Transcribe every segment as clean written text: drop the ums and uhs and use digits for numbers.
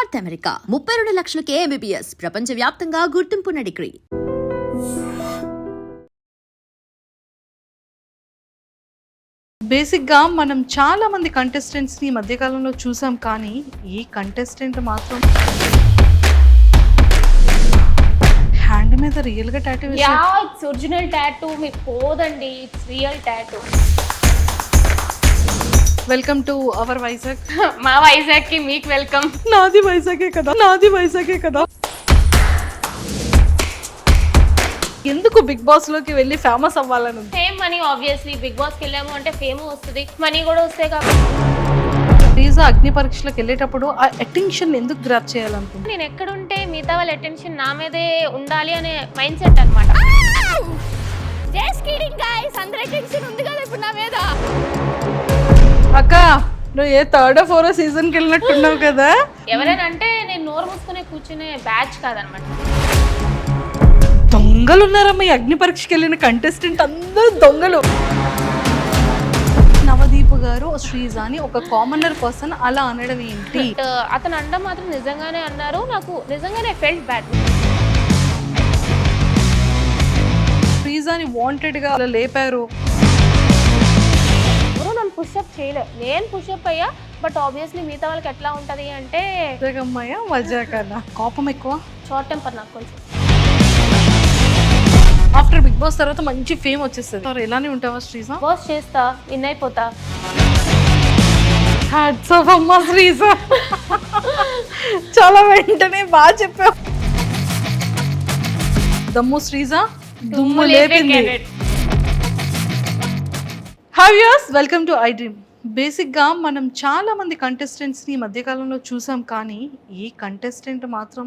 North America 32 లక్షలకే MBBS ప్రపంచవ్యాప్తంగా గుర్తింపున్న degree. బేసిక్గా మనం చాలా మంది కంటెస్టెంట్స్ని ఈ మధ్యకాలంలో చూసాం, కానీ ఈ కంటెస్టెంట్ మాత్రం హ్యాండ్ మీద రియల్గా tattoo yeah, it's original tattoo. మీకు పోదండి, it's real tattoo. Welcome to our Vizag. మా వైజాగ్ కి మీకు వెల్కమ్. నాది వైజాగే కదా. ఎందుకు బిగ్ బాస్ లోకి వెళ్ళి ఫేమస్ అవ్వాలని ఉంది? Fame money, obviously Bigg Boss కి వెళ్ళాము అంటే ఫేమ్ వస్తుంది, మనీ కూడా వస్తాయి కాబట్టి. రీజా అగ్ని పరీక్షలకు వెళ్ళేటప్పుడు ఆ అటెన్షన్ ఎందుకు గ్రాప్ చేయాలనుకుంటున్నా? నేను ఎక్కడుంటే మిగతా వాళ్ళ అటెన్షన్ నా మీదే ఉండాలి అనే మైండ్ సెట్ అనమాట. జస్ట్ కిడింగ్ గైస్, అందరి అటెన్షన్ ఉంది కదా ఇప్పుడు నా మీద. అక్క, నువ్వు ఏ థర్డ్ ఫోర్ సీజన్కి వెళ్ళినట్టున్నావు కదా. ఎవరైనా అంటే నేను నోరు మూసుకునే కూర్చునే బ్యాచ్ కాదనమాట. దొంగలు ఉన్నారమ్మా ఈ అగ్ని పరీక్షకి వెళ్ళిన కంటెస్టెంట్, అందరూ దొంగలు. నవదీప్ గారు శ్రీజాని ఒక కామనర్ పర్సన్ అలా అనడం ఏంటి? అతను అనడం మాత్రం నిజంగానే అన్నారు, నాకు నిజంగానే ఫెల్ట్ బ్యాడ్. శ్రీజాని వాంటెడ్ గా అలా లేపారు. నన్ను పుషప్ చేయలేదు, నేను పుషప్ అయ్యా. బట్ ఆబ్వియస్లీ మిగతా వాళ్ళకి ఎట్లా ఉంటది అంటే అమ్మాయ మజా కదా, కోపం ఎక్కువ, షార్ట్ టెంపర్ నాకు కొంచెం. ఆఫ్టర్ బిగ్ బాస్ తర్వాత మంచి ఫేమ్ వచ్చేస్తుంది. ఎలానే ఉంటావా శ్రీజా? బాస్ చేస్తా, విన్ అయిపోతా. హ్యాట్స్ ఆఫ్ అమ్మా శ్రీజా, చాలా వెంటనే బాగా చెప్పావు. దమ్ము శ్రీజా దుమ్ము లేపింది. Hi viewers, welcome to I dream. బేసిక్గా మనం చాలా మంది కంటెస్టెంట్స్ని ఈ మధ్యకాలంలో చూసాం, కానీ ఈ కంటెస్టెంట్ మాత్రం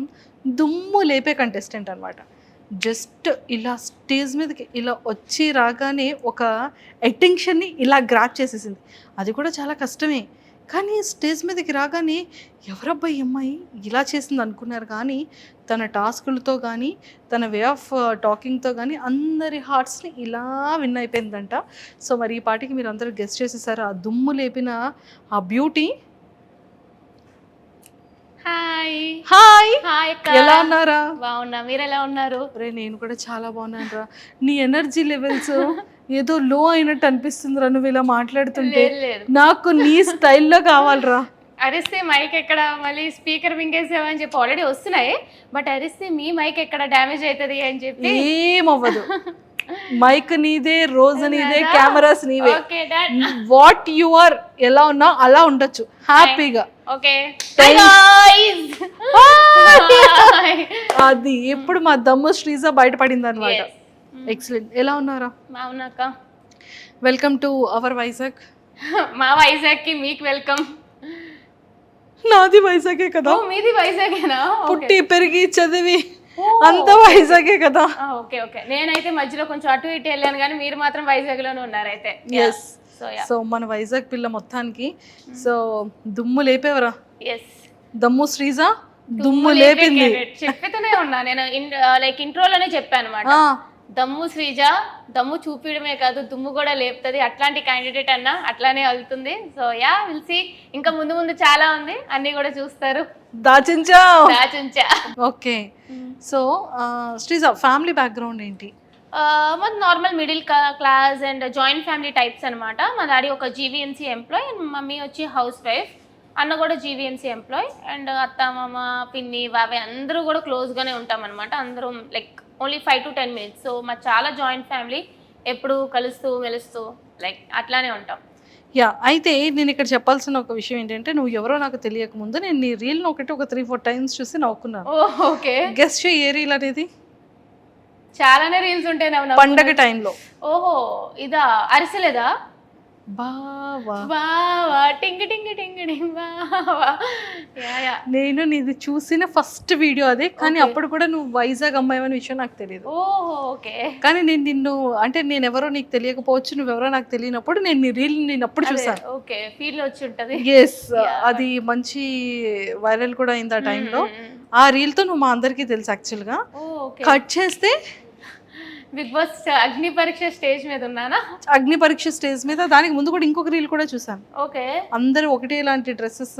దుమ్ము లేపే కంటెస్టెంట్ అనమాట. జస్ట్ ఇలా స్టేజ్ మీదకి ఇలా వచ్చి రాగానే ఒక అటెన్షన్ని ఇలా గ్రాప్ చేసేసింది. అది కూడా చాలా కష్టమే, కానీ స్టేజ్ మీదకి రాగానే ఎవరబ్బాయి అమ్మాయి ఇలా చేసింది అనుకున్నారు, కానీ తన టాస్కులతో కానీ తన వే ఆఫ్ టాకింగ్తో కానీ అందరి హార్ట్స్ని ఇలా విన్ అయిపోయిందంట. సో మరి ఈ పాటికి మీరు అందరూ గెస్ట్ చేసేసారు ఆ దుమ్ము లేపిన ఆ బ్యూటీ. హాయ్ హాయ్, హాయ్ అక్క, ఎలా ఉన్నారా? బాగున్నా, మీరు ఎలా ఉన్నారు? రే నేను కూడా చాలా బాగున్నాను రా. నీ ఎనర్జీ లెవెల్స్ ఏదో లో అయినట్టు అనిపిస్తుంది రా నువ్వు ఇలా మాట్లాడుతుంటే. లేదు, నాకు నీ స్టైల్లో కావాలరా. అరిస్తే మైక్ ఎక్కడ, మళ్ళీ స్పీకర్ వింగేసామని చెప్పి ఆల్రెడీ వస్తున్నాయి, బట్ అరిస్తే మీ మైక్ ఎక్కడ డ్యామేజ్ అవుతుంది అని చెప్పి. ఏమవ్వదు, మైక్ నీదే, రోజు నీదే, కెమెరాస్ నీవే. Okay done. What you are, ఎలా ఉన్నా అలా ఉండొచ్చు హ్యాపీగా. ఓకే అది ఎప్పుడు మా దమ్ము శ్రీజా బయటపడింది అనమాట. ఎక్సలెంట్, ఎలా ఉన్నారా? బాగున్నాక. Welcome to our Vizag. మా వైజాగ్ కి మీకు వెల్కమ్. నాది వైజాగే కదా. మీది వైజాగేనా? పుట్టి పెరిగి చదివి అంత వైజాగే కదా. ఓకే ఓకే, నేనైతే మధ్యలో కొంచెం అటు ఇటు వెళ్ళాను, కానీ మీరు మాత్రం వైజాగ్ లోనే ఉన్నారు అయితే. ఎస్, సో మన వైజాగ్ పిల్ల మొత్తానికి సో దుమ్ము లేపేవరా. ఎస్, దమ్ము శ్రీజా దుమ్ము లేపింది. చెప్తూనే ఉన్నా నేను, లైక్ ఇంట్రోలోనే చెప్పాను అనమాట. దమ్ము శ్రీజ దమ్ము చూపించడమే కాదు, దుమ్ము కూడా లేపుతుంది. అట్లాంటి క్యాండిడేట్ అన్న అట్లానే వెళ్తుంది. So yeah, will see. ఇంకా ముందు ముందు చాలా ఉంది, అన్ని కూడా చూస్తారు. దాచించా. Okay, so Sreeja family background ఏంటి? మాది normal middle class and joint family types అనమాట. మా డాడీ ఒక GVMC ఎంప్లాయ్ అండ్ మమ్మీ వచ్చి హౌస్ వైఫ్. అన్న కూడా GVMC ఎంప్లాయ్ అండ్ అత్త మామ పిన్ని బాబాయ్ అందరూ కూడా క్లోజ్గానే ఉంటాం అనమాట. అందరం like only 5 to 10 minutes. So మా చాలా జాయింట్ ఫ్యామిలీ, ఎప్పుడు కలుస్తూ మెలుస్తూ లైక్ అట్లానే ఉంటాం. యా, అయితే నేను ఇక్కడ చెప్పాల్సిన ఒక విషయం ఏంటంటే, నువ్వు ఎవరో నాకు తెలియక ముందు నేను నీ రీల్ని ఒకటి ఒక 3-4 times చూసి నవ్వుకున్నాను. ఓకే, గెస్ట్ చేయి, ఏ రీల్ అనేది? చాలానే రీల్స్ ఉంటాయి పండగ టైంలో. ఓహో, ఇదా అరిసెలేదా? బావా బావా టింగ్ టింగ్ టింగ్ టింగ్ బావా. నేను నీది చూసిన ఫస్ట్ వీడియో అదే, కానీ అప్పుడు కూడా నువ్వు వైజాగ్ అమ్మాయి అనే విషయం నాకు తెలియదు. ఓహో ఓకే, కానీ నేను నిన్ను అంటే నేను ఎవరో నీకు తెలియకపోవచ్చు, నువ్వెవరో నాకు తెలియనప్పుడు నేను నీ రీల్ నేను అప్పుడు చూసాను. ఓకే, ఫీల్ వచ్చి ఉంటది. ఎస్, అది మంచి వైరల్ కూడా అయింది ఆ టైంలో. ఆ రీల్తో నువ్వు మా అందరికీ తెలుసు. యాక్చువల్గా కట్ చేస్తే బిగ్ బాస్ అగ్ని పరీక్ష స్టేజ్ మీద ఉన్నానా? అగ్ని పరీక్ష స్టేజ్ మీద, దానికి ముందు కూడా ఇంకొక రీల్ కూడా చూసాను. ఓకే, అందరూ ఒకటే ఇలాంటి డ్రెస్సెస్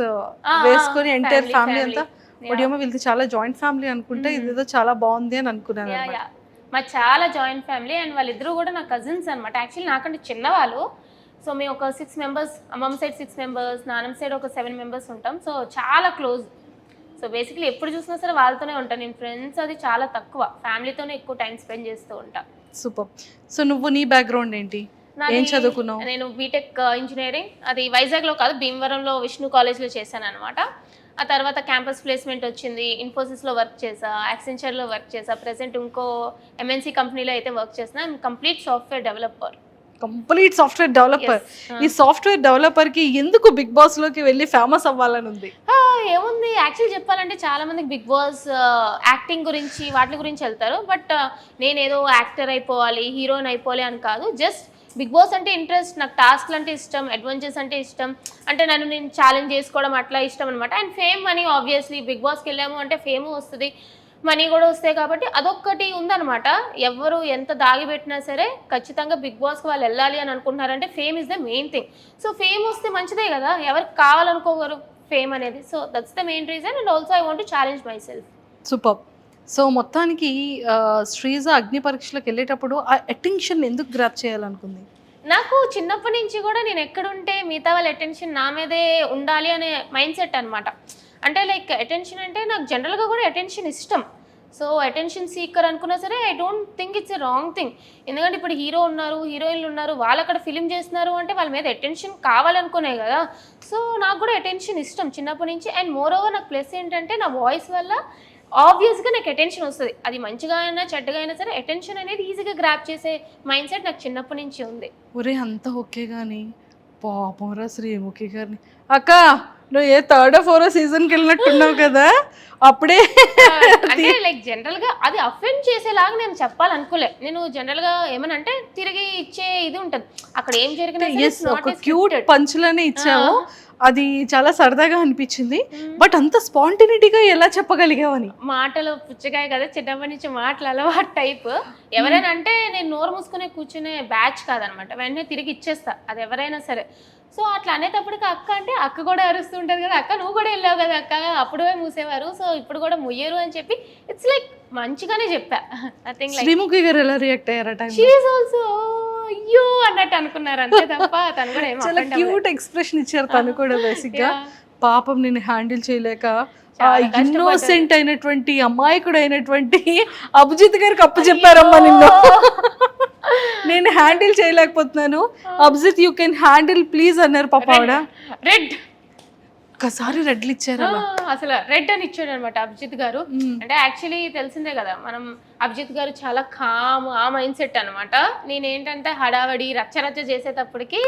వేసుకొని ఎంటైర్ ఫ్యామిలీ అంతా ఒకటేమో వీళ్ళది చాలా జాయింట్ ఫ్యామిలీ అనుకుంటే ఇదేదో చాలా బాగుంది అని అనుకున్నాను యా అన్నమాట. యా మా చాలా జాయింట్ ఫ్యామిలీ అండ్ వాళ్ళిద్దరూ కూడా నా కజిన్స్ అనమాట. యాక్చువల్లీ నాకంటే చిన్నవాళ్ళు. సో మేము ఒక 6 మెంబర్స్, అమ్మమ్మ సైడ్ 6 మెంబర్స్, నాన్నమ్మ సైడ్ ఒక 7 మెంబర్స్ ఉంటాం. సో చాలా క్లోజ్. సో బేసిక్లీ ఎప్పుడు చూసినా సరే వాళ్ళతోనే ఉంటాను. నేను ఫ్రెండ్స్ అది చాలా తక్కువ, ఫ్యామిలీతోనే ఎక్కువ టైం స్పెండ్ చేస్తూ ఉంటాను. సూపర్. సో నువ్వు నీ బ్యాక్గ్రౌండ్ ఏంటి, ఏం చదువుకున్నావు? నేను బీటెక్ ఇంజనీరింగ్, అది వైజాగ్లో కాదు భీమవరంలో విష్ణు కాలేజ్లో చేశాను అనమాట. ఆ తర్వాత క్యాంపస్ ప్లేస్మెంట్ వచ్చింది, ఇన్ఫోసిస్లో వర్క్ చేసా, యాక్సెంచర్లో వర్క్ చేసా, ప్రెసెంట్ ఇంకో ఎంఎన్సీ కంపెనీలో అయితే వర్క్ చేసిన. Complete software developer. Complete software developer. ఈ సాఫ్ట్వేర్ డెవలపర్ కి ఎందుకు బిగ్ బాస్ లోకి వెళ్ళి ఫేమస్ అవ్వాలని ఉంది? ఏముంది, యాక్చువల్లీ చెప్పాలంటే చాలా మందికి బిగ్ బాస్ యాక్టింగ్ గురించి వాటి గురించి వెళ్తారు. బట్ నేను ఏదో యాక్టర్ అయిపోవాలి, హీరోయిన్ అయిపోవాలి అని కాదు. జస్ట్ బిగ్ బాస్ అంటే ఇంట్రెస్ట్, నాకు టాస్క్లు అంటే ఇష్టం, అడ్వెంచర్స్ అంటే ఇష్టం, అంటే నేను ఛాలెంజ్ చేసుకోవడం అట్లా ఇష్టం అనమాట. And fame money, obviously Bigg బాస్కి వెళ్ళాము అంటే ఫేమ్ వస్తుంది, మనీ కూడా వస్తాయి. కాబట్టి అదొక్కటి ఉందన్నమాట. ఎవరు ఎంత దాగిపెట్టినా సరే ఖచ్చితంగా బిగ్ బాస్కి వాళ్ళు వెళ్ళాలి అని అనుకుంటున్నారంటే fame is the main thing. So fame వస్తే మంచిదే కదా, ఎవరికి కావాలనుకోగలరు ఫేమ్ అనేది. So that's the main reason. And also I want to challenge myself. Super. So మొత్తానికి శ్రీజ అగ్ని పరీక్షలకు వెళ్ళేటప్పుడు ఆ అటెన్షన్ ఎందుకు గ్రాప్ చేయాలనుకుంది? నాకు చిన్నప్పటి నుంచి కూడా నేను ఎక్కడుంటే మిగతా వాళ్ళ అటెన్షన్ నా మీదే ఉండాలి అనే మైండ్ సెట్ అనమాట. అంటే లైక్ అటెన్షన్ అంటే నాకు జనరల్గా కూడా అటెన్షన్ ఇష్టం. సో అటెన్షన్ సీకర్ అనుకున్నా సరే I don't think it's a wrong thing. ఎందుకంటే ఇప్పుడు హీరో ఉన్నారు, హీరోయిన్లు ఉన్నారు, వాళ్ళు అక్కడ ఫిలిం చేస్తున్నారు అంటే వాళ్ళ మీద అటెన్షన్ కావాలనుకునే కదా. సో నాకు కూడా అటెన్షన్ ఇష్టం చిన్నప్పటి నుంచి. అండ్ మోర్ ఓవర్ నాకు ప్లస్ ఏంటంటే నా వాయిస్ వల్ల ఆబ్వియస్గా నాకు అటెన్షన్ వస్తుంది. అది మంచిగా అయినా చెడ్డగా అయినా సరే అటెన్షన్ అనేది ఈజీగా గ్రాప్ చేసే మైండ్ సెట్ నాకు చిన్నప్పటి నుంచి ఉంది. ఒరే అంతా ఓకే కానీ పాపంరా శ్రీముఖి గారిని, అక్క నువ్వు ఏ 3rd or 4th సీజన్కి వెళ్ళినట్టున్నావు కదా అప్పుడే. అంటే లైక్ జనరల్గా అది అఫెండ్ చేసేలాగా నేను చెప్పాలనుకోలే. నేను జనరల్గా ఏమనంటే తిరిగి ఇచ్చే ఇది ఉంటుంది, అక్కడ ఏం జరిగినా ఒక క్యూట్ పంచులనే ఇచ్చావు, అది చాలా సరదాగా అనిపించింది. బట్ అంత స్పాంటినిటీగా ఎలా చెప్పగలిగావని? మాటలు పుచ్చకాయ కదా, చిన్నప్పటి నుంచి మాటలు అలవాటు టైప్. ఎవరైనా అంటే నేను నోరు మూసుకునే కూర్చునే బ్యాచ్ కాదనమాట, వెంటనే తిరిగి ఇచ్చేస్తా అది ఎవరైనా సరే. సో అట్లా అనేటప్పటికి అక్క అంటే అక్క కూడా అరుస్తుంటుంది కదా, అక్క నువ్వు కూడా వెళ్ళావు కదా అక్క, అప్పుడే మూసేవారు, సో ఇప్పుడు కూడా ముయ్యరు అని చెప్పి ఇట్స్ లైక్ మంచిగానే చెప్పా. Nothing like. శ్రీముఖి గారు ఎలా రియాక్ట్ అయ్యారట? షీ ఈజ్ ఆల్సో అయ్యో అన్నట్టు అనుకున్నారు అంతే తప్ప తను కూడా ఏమో చాలా క్యూట్ ఎక్స్ప్రెషన్ ఇచ్చారు తను కూడా. బేసిక్ గా పాపం నేను హ్యాండిల్ చేయలేక ఇన్నోసెంట్ అయినటువంటి అమాయకుడు అయినటువంటి అభిజిత్ గారికి అప్పు చెప్పారమ్మా నిన్ను, నేను హ్యాండిల్ చేయలేకపోతున్నాను, Abhijeet you can handle please అన్నారు పాప ఆవిడ. రెడ్ ఒక్కసారి రెడ్లు ఇచ్చారు, అసలు రెడ్ అని ఇచ్చాడు అనమాట అభిజిత్ గారు. అంటే యాక్చువల్లీ తెలిసిందే కదా మనం, అభిజిత్ గారు చాలా కామ్, ఆ మైండ్ సెట్ అనమాట. నేనేంటంటే హడావడి రచ్చరచ్చ చేసేటప్పటికి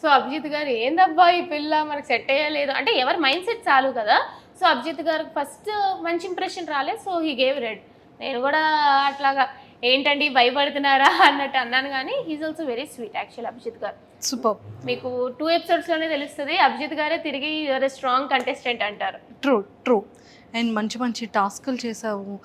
సో అభిజిత్ గారు ఏందబ్బా ఈ పిల్ల మనకు సెట్ అయ్యలేదు అంటే ఎవరి మైండ్ సెట్ చాలు కదా. సో అభిజిత్ గారికి ఫస్ట్ మంచి ఇంప్రెషన్ రాలేదు, సో హీ గేవ్ రెడ్. నేను కూడా అట్లాగా ఏంటండి భయపడుతున్నారా అన్నట్టు అన్నాను, కానీ he's also very sweet actual Abhijit garu. Super. మీకు 2 ఎపిసోడ్స్లోనే తెలుస్తుంది అభిజిత్ గారే తిరిగి యూఆర్ ఎ స్ట్రాంగ్ కంటెస్టెంట్ అంటారు. True true. అండ్ మంచి మంచి టాస్క్లు చేసావు,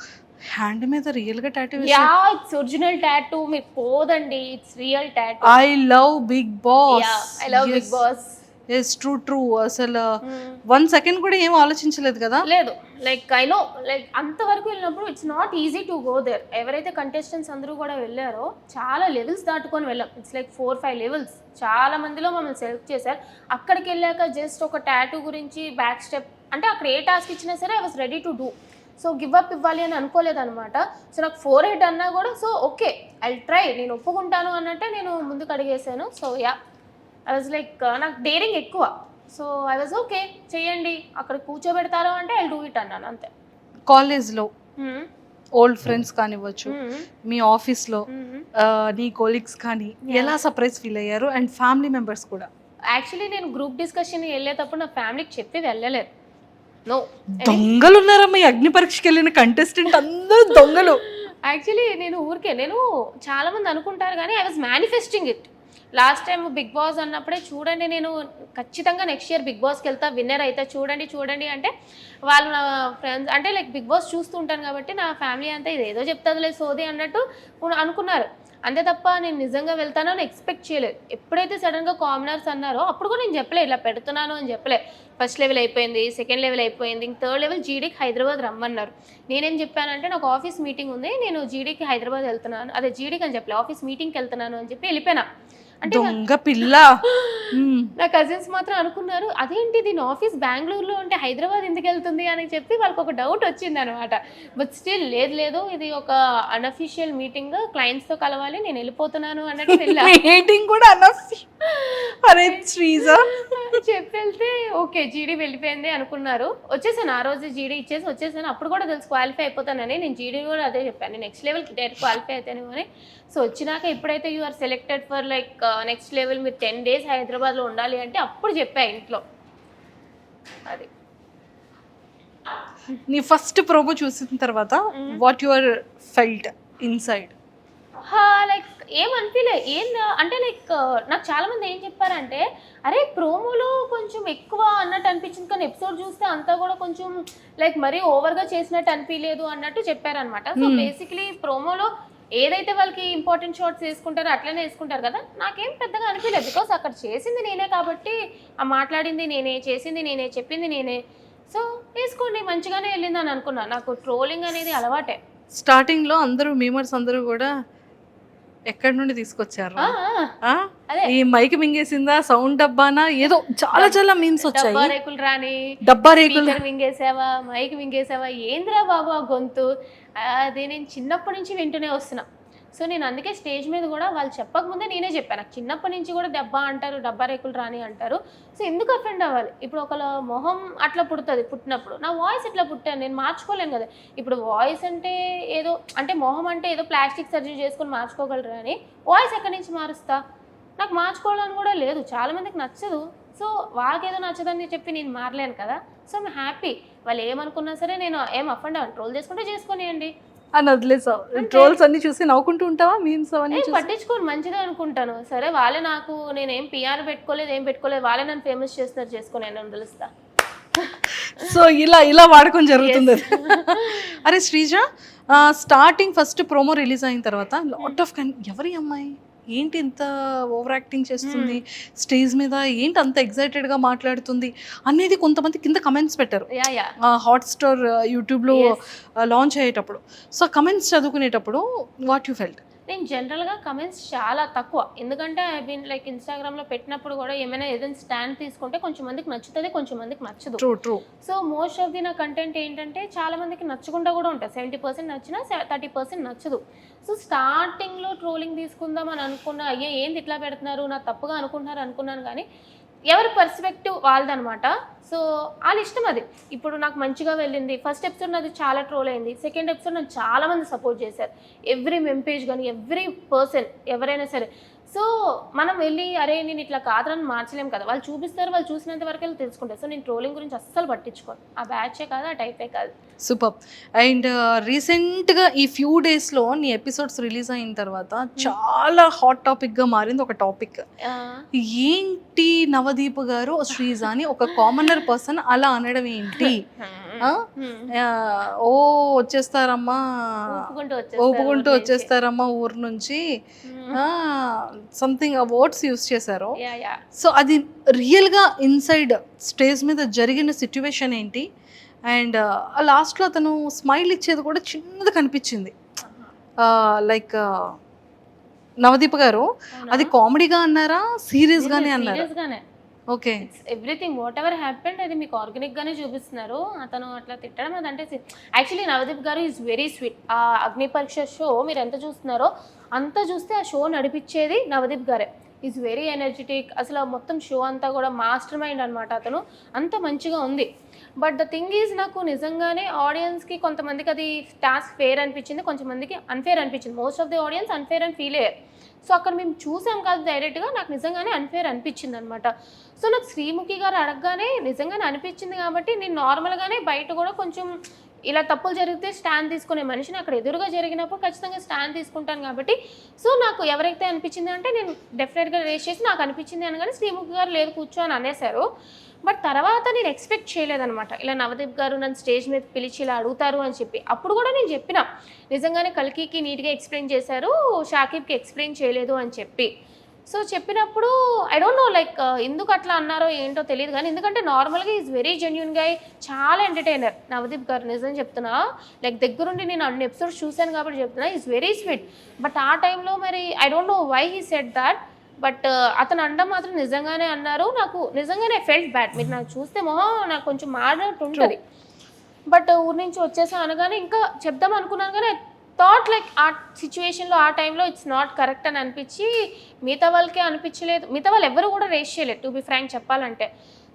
హ్యాండ్ మీద రియల్ గా tattoo. Yeah it's original tattoo, మీకు పోదండి, it's real tattoo. I love big boss. Yeah I love big boss. Yes true true. అసలు 1 second కూడా ఏం ఆలోచించలేదు కదా? లేదు, లైక్ ఐ నో లైక్ అంతవరకు వెళ్ళినప్పుడు it's not easy to go there. ఎవరైతే కంటెస్టెంట్స్ అందరూ కూడా వెళ్ళారో చాలా లెవెల్స్ దాటుకొని వెళ్ళాం. It's like 4-5 levels. చాలా మందిలో మమ్మల్ని సెలెక్ట్ చేశారు. అక్కడికి వెళ్ళాక జస్ట్ ఒక టాటూ గురించి బ్యాక్ స్టెప్ అంటే అక్కడ ఏ టాస్క్ ఇచ్చినా సరే I was ready to do. So give up ఇవ్వాలి అని అనుకోలేదు అనమాట. సో నాకు 4 అన్నా కూడా సో ఓకే ఐ ట్రై, నేను ఒప్పుకుంటాను అన్నట్టే నేను ముందుకు అడిగేసాను. So yeah I was like నాకు డేరింగ్ ఎక్కువ. సో ఐ వాజ్ ఓకే చేయండి, అక్కడ కూర్చోబెడతారు అంటే ఐ డూ ఇట్ అన్నాను అంతే. కాలేజ్లో ఓల్డ్ ఫ్రెండ్స్ కానివ్వచ్చు, మీ ఆఫీస్లో నీ కొలీగ్స్ కానీ ఎలా సర్ప్రైజ్ ఫీల్ అయ్యారు? అండ్ ఫ్యామిలీ మెంబర్స్ కూడా. యాక్చువల్లీ నేను గ్రూప్ డిస్కషన్ వెళ్ళేటప్పుడు నా ఫ్యామిలీకి చెప్పి వెళ్ళలేదు. నో, దొంగలు ఉన్నారమ్మా ఈ అగ్ని పరీక్షకి వెళ్ళిన కంటెస్టెంట్ అందరూ దొంగలు. యాక్చువల్లీ నేను చాలా మంది అనుకుంటారు కానీ I was manifesting it. Last time big boss అన్నప్పుడే చూడండి నేను ఖచ్చితంగా నెక్స్ట్ ఇయర్ బిగ్ బాస్కి వెళ్తా, విన్నర్ అయితే చూడండి అంటే వాళ్ళు నా ఫ్రెండ్స్ అంటే లైక్ బిగ్ బాస్ చూస్తూ ఉంటాను కాబట్టి నా ఫ్యామిలీ అంతా ఇది ఏదో చెప్తుంది లేదు సోది అన్నట్టు అనుకున్నారు. అంతే తప్ప నేను నిజంగా వెళ్తానో అని ఎక్స్పెక్ట్ చేయలేదు. ఎప్పుడైతే సడన్గా కామనర్స్ అన్నారో అప్పుడు కూడా నేను చెప్పలేదు ఇలా పెడుతున్నాను అని చెప్పలే. ఫస్ట్ లెవెల్ అయిపోయింది, సెకండ్ లెవెల్ అయిపోయింది, ఇంక థర్డ్ లెవెల్ జీడీకి హైదరాబాద్ రమ్మన్నారు. నేనేం చెప్పానంటే నాకు ఆఫీస్ మీటింగ్ ఉంది, నేను జీడీకి హైదరాబాద్ వెళ్తున్నాను, అదే జీడీకి అని చెప్పలే, ఆఫీస్ మీటింగ్కి వెళ్తున్నాను అని చెప్పి వెళ్ళిపోయినా. అంటే దొంగ పిల్ల. నా కజిన్స్ మాత్రం అనుకున్నారు అదేంటి దీని ఆఫీస్ బెంగళూరులో ఉంటే హైదరాబాద్ ఎందుకు వెళ్తుంది అని చెప్పి వాళ్ళకి ఒక డౌట్ వచ్చింది అనమాట. బట్ స్టిల్ లేదు ఇది ఒక అన్అఫీషియల్ మీటింగ్, క్లయింట్స్ తో కలవాలి, నేను వెళ్ళిపోతున్నాను అన్నట్టు వెళ్ళా. మీటింగ్ కూడా అరే శ్రీజ చెప్పి వెళ్తే ఓకే జీడీ వెళ్ళిపోయింది అనుకున్నారు. వచ్చేసాను ఆ రోజు జీడీ ఇచ్చేసి వచ్చేసాను. అప్పుడు కూడా తెలుసు క్వాలిఫై అయిపోతానని. నేను జీడీ కూడా అదే చెప్పాను, నెక్స్ట్ లెవెల్కి డైరెక్ట్ క్వాలిఫై అవుతాను అని. సో వచ్చినాక ఎప్పుడైతే you are selected for like next level, మీరు 10 days హైదరాబాద్లో ఉండాలి అంటే అప్పుడు చెప్పా ఇంట్లో. అది నీ ఫస్ట్ ప్రోమో చూసిన తర్వాత what your felt inside? Like ఏమనిపించలే అంటే లైక్ నాకు చాలా మంది ఏం చెప్పారంటే అరే ప్రోమోలో కొంచెం ఎక్కువ అన్నట్టు అనిపించింది, కానీ ఎపిసోడ్ చూస్తే అంతా కూడా కొంచెం లైక్ మరీ ఓవర్గా చేసినట్టు అనిపించలేదు అన్నట్టు చెప్పారనమాట. సో బేసిక్లీ ప్రోమోలో ఏదైతే వాళ్ళకి ఇంపార్టెంట్ షార్ట్స్ వేసుకుంటారో అట్లనే వేసుకుంటారు కదా, నాకేం పెద్దగా అనిపించలేదు. బికాస్ అక్కడ చేసింది నేనే కాబట్టి, ఆ మాట్లాడింది నేనే, చేసింది నేనే, చెప్పింది నేనే. సో వేసుకోండి మంచిగానే వెళ్ళింది అని అనుకున్నా. నాకు ట్రోలింగ్ అనేది అలవాటే. స్టార్టింగ్లో అందరూ మీమర్స్ అందరూ కూడా ఎక్కడి నుండి తీసుకొచ్చారు? ఈ మైక్ మింగేసిందా, సౌండ్ డబ్బానా, ఏదో చాలా చాలా మీమ్స్ వచ్చాయి. డబ్బా రేకులు రాని, డబ్బా రేకులు మింగేసావా, మైక్ మింగేసావా, ఏంద్రా బాబు ఆ గొంతు, అది నేను చిన్నప్పటి నుంచి వింటూనే వస్తున్నా. సో నేను అందుకే స్టేజ్ మీద కూడా వాళ్ళు చెప్పకముందే నేనే చెప్పాను, నాకు చిన్నప్పటి నుంచి కూడా దెబ్బ అంటారు, డబ్బా రేకులు రాని అంటారు. సో ఎందుకు అఫెండ్ అవ్వాలి? ఇప్పుడు ఒకళ్ళ మొహం అట్లా పుడుతుంది, పుట్టినప్పుడు నా వాయిస్ ఎట్లా పుట్టాను, నేను మార్చుకోలేను కదా. ఇప్పుడు వాయిస్ అంటే ఏదో అంటే మొహం అంటే ఏదో ప్లాస్టిక్ సర్జరీ చేసుకొని మార్చుకోగలరు అని వాయిస్ ఎక్కడి నుంచి మారుస్తా? నాకు మార్చుకోవాలని కూడా లేదు, చాలామందికి నచ్చదు. సో వాళ్ళకి ఏదో నచ్చదని చెప్పి నేను మారలేను కదా. సో ఐమ్ హ్యాపీ, వాళ్ళు ఏమనుకున్నా సరే నేను ఏం అఫెండ్ అవ్వను, ట్రోల్ చేసుకుంటే చేసుకునేయండి అని వదిలేసావు. ట్రోల్స్ అన్ని చూసి నవ్వుకుంటూ ఉంటావా? మీమ్స్ అవన్నీ పట్టించుకోను, మంచిదే అనుకుంటాను. సరే వాళ్ళే నాకు, నేనేం పిఆర్ పెట్టుకోలేదు, ఏం పెట్టుకోలేదు, వాళ్ళే నన్ను ఫేమస్ చేస్తున్నారు, చేసుకుని నేను తెలుస్తా. సో ఇలా వాడకం జరుగుతుంది. అరే Sreeja, starting first promo release అయిన తర్వాత లాట్ ఆఫ్ ఎవరి అమ్మాయి ఏంటి ఇంత ఓవర్ యాక్టింగ్ చేస్తుంది స్టేజ్ మీద, ఏంటి అంత ఎక్సైటెడ్గా మాట్లాడుతుంది అనేది కొంతమంది కింద కమెంట్స్ పెట్టారు హాట్స్టార్ యూట్యూబ్లో లాంచ్ అయ్యేటప్పుడు. సో కమెంట్స్ చదువుకునేటప్పుడు వాట్ యూ ఫెల్ట్? నేను జనరల్గా కమెంట్స్ చాలా తక్కువ, ఎందుకంటే ఐ మీన్ లైక్ ఇన్స్టాగ్రామ్లో పెట్టినప్పుడు కూడా ఏదైనా స్టాండ్ తీసుకుంటే కొంచెం మందికి నచ్చుతుంది, కొంచెం మందికి నచ్చదు. True. So most of the నా కంటెంట్ ఏంటంటే చాలా మందికి నచ్చకుండా కూడా ఉంటుంది. 70% నచ్చినా 30% నచ్చదు. సో స్టార్టింగ్లో ట్రోలింగ్ తీసుకుందాం అని అనుకున్నా, అయ్యే ఏంది ఇట్లా పెడుతున్నారు, నా తప్పుగా అనుకున్నాను, కానీ ఎవరి పర్స్పెక్టివ్ వాళ్ళదనమాట. సో వాళ్ళ ఇష్టం అది. ఇప్పుడు నాకు మంచిగా వెళ్ళింది, ఫస్ట్ ఎపిసోడ్ నాది చాలా ట్రోల్ అయింది, సెకండ్ ఎపిసోడ్ నాకు చాలా మంది సపోర్ట్ చేశారు, ఎవ్రీ మెంపేజ్ కానీ ఎవ్రీ పర్సన్ ఎవరైనా సరే. సో మనం వెళ్ళి అరే నేను ఇట్లా కాదని మార్చలేం కదా, వాళ్ళు చూపిస్తారు, వాళ్ళు చూసినంత వరకు వెళ్ళి తెలుసుకుంటారు. సో నేను ట్రోలింగ్ గురించి అస్సలు పట్టించుకోను, ఆ బ్యాచే కాదు, ఆ టైపే కాదు. సూపర్. అండ్ రీసెంట్గా ఈ ఫ్యూ డేస్లో నీ ఎపిసోడ్స్ రిలీజ్ అయిన తర్వాత చాలా హాట్ టాపిక్గా మారింది ఒక టాపిక్. ఏంటి నవదీప్ గారు శ్రీజ అని ఒక కామనర్ పర్సన్ అలా అనడం ఏంటి? ఓ వచ్చేస్తారమ్మా, ఒప్పుకుంటూ వచ్చేస్తారమ్మా ఊరు నుంచి, సంథింగ్ వర్డ్స్ యూస్ చేశారు. సో అది రియల్గా ఇన్సైడ్ స్టేజ్ మీద జరిగిన సిచ్యువేషన్ ఏంటి? అండ్ లాస్ట్లో అతను స్మైల్ ఇచ్చేది కూడా చిన్నది కనిపించింది, లైక్ నవదీప్ గారు అది కామెడీగా అన్నారా, సీరియస్గానే అన్నారా? Okay, everything what ever happened అది మీకు ఆర్గానిక్గానే చూపిస్తున్నారు. అతను అట్లా తిట్టడం అదంటే యాక్చువల్లీ నవదీప్ గారు ఈజ్ వెరీ స్వీట్. ఆ అగ్ని పరీక్ష షో మీరు ఎంత చూస్తున్నారో అంతా చూస్తే ఆ షో నడిపించేది నవదీప్ గారే. ఈజ్ వెరీ ఎనర్జెటిక్, అసలు మొత్తం షో అంతా కూడా మాస్టర్ మైండ్ అనమాట. అతను అంత మంచిగా ఉంది. బట్ ద థింగ్ ఈజ్ నాకు నిజంగానే ఆడియన్స్కి కొంతమందికి అది టాస్క్ ఫేర్ అనిపించింది, కొంతమందికి అన్ఫేర్ అనిపించింది. Most of the audience unfair అని ఫీల్ అయ్యారు. సో అక్కడ మేము చూసాం కాదు డైరెక్ట్గా, నాకు నిజంగానే అన్ఫేర్ అనిపించింది అనమాట. సో నాకు శ్రీముఖి గారు అడగగానే నిజంగానే అనిపించింది కాబట్టి నేను నార్మల్గానే బయట కూడా కొంచెం ఇలా తప్పులు జరిగితే స్టాండ్ తీసుకునే మనిషిని, అక్కడ ఎదురుగా జరిగినప్పుడు ఖచ్చితంగా స్టాండ్ తీసుకుంటాను కాబట్టి. సో నాకు ఎవరైతే అనిపించింది అంటే నేను డెఫినెట్గా రేస్ చేసి నాకు అనిపించింది అనగానే శ్రీముఖి గారు లేదు కూర్చో అని అనేసారు. బట్ తర్వాత నేను ఎక్స్పెక్ట్ చేయలేదనమాట, ఇలా నవదీప్ గారు నన్ను స్టేజ్ మీద పిలిచి ఇలా అడుగుతారు అని చెప్పి. అప్పుడు కూడా నేను చెప్పిన, నిజంగానే కల్కికి నీట్గా ఎక్స్ప్లెయిన్ చేశారు, షాకిబ్కి ఎక్స్ప్లెయిన్ చేయలేదు అని చెప్పి. సో చెప్పినప్పుడు ఐ డోంట్ నో లైక్ ఎందుకు అట్లా అన్నారో ఏంటో తెలియదు కానీ, ఎందుకంటే నార్మల్గా ఈజ్ వెరీ జెన్యున్ గా, చాలా ఎంటర్టైనర్ నవదీప్ గారు, నిజం చెప్తున్నా. లైక్ దగ్గరుండి నేను అన్ని ఎపిసోడ్స్ చూశాను కాబట్టి చెప్తున్నా, ఈజ్ వెరీ స్వీట్. బట్ ఆ టైంలో మరి I don't know why he said that, but అతను అనడం మాత్రం నిజంగానే అన్నారు. నాకు నిజంగానే ఫెల్ట్ బ్యాడ్. మీరు నాకు చూస్తే మొహం నాకు కొంచెం మారినట్టు ఉంటుంది. బట్ ఊరి నుంచి వచ్చేసా అనగానే ఇంకా చెప్దాం అనుకున్నాను కానీ థాట్ లైక్ ఆ సిచ్యువేషన్లో ఆ టైంలో ఇట్స్ నాట్ కరెక్ట్ అని అనిపించి, మిగతా వాళ్ళకే అనిపించలేదు, మిగతా వాళ్ళు ఎవరు కూడా రేస్ చేయలేదు టు బి ఫ్రాంక్ చెప్పాలంటే.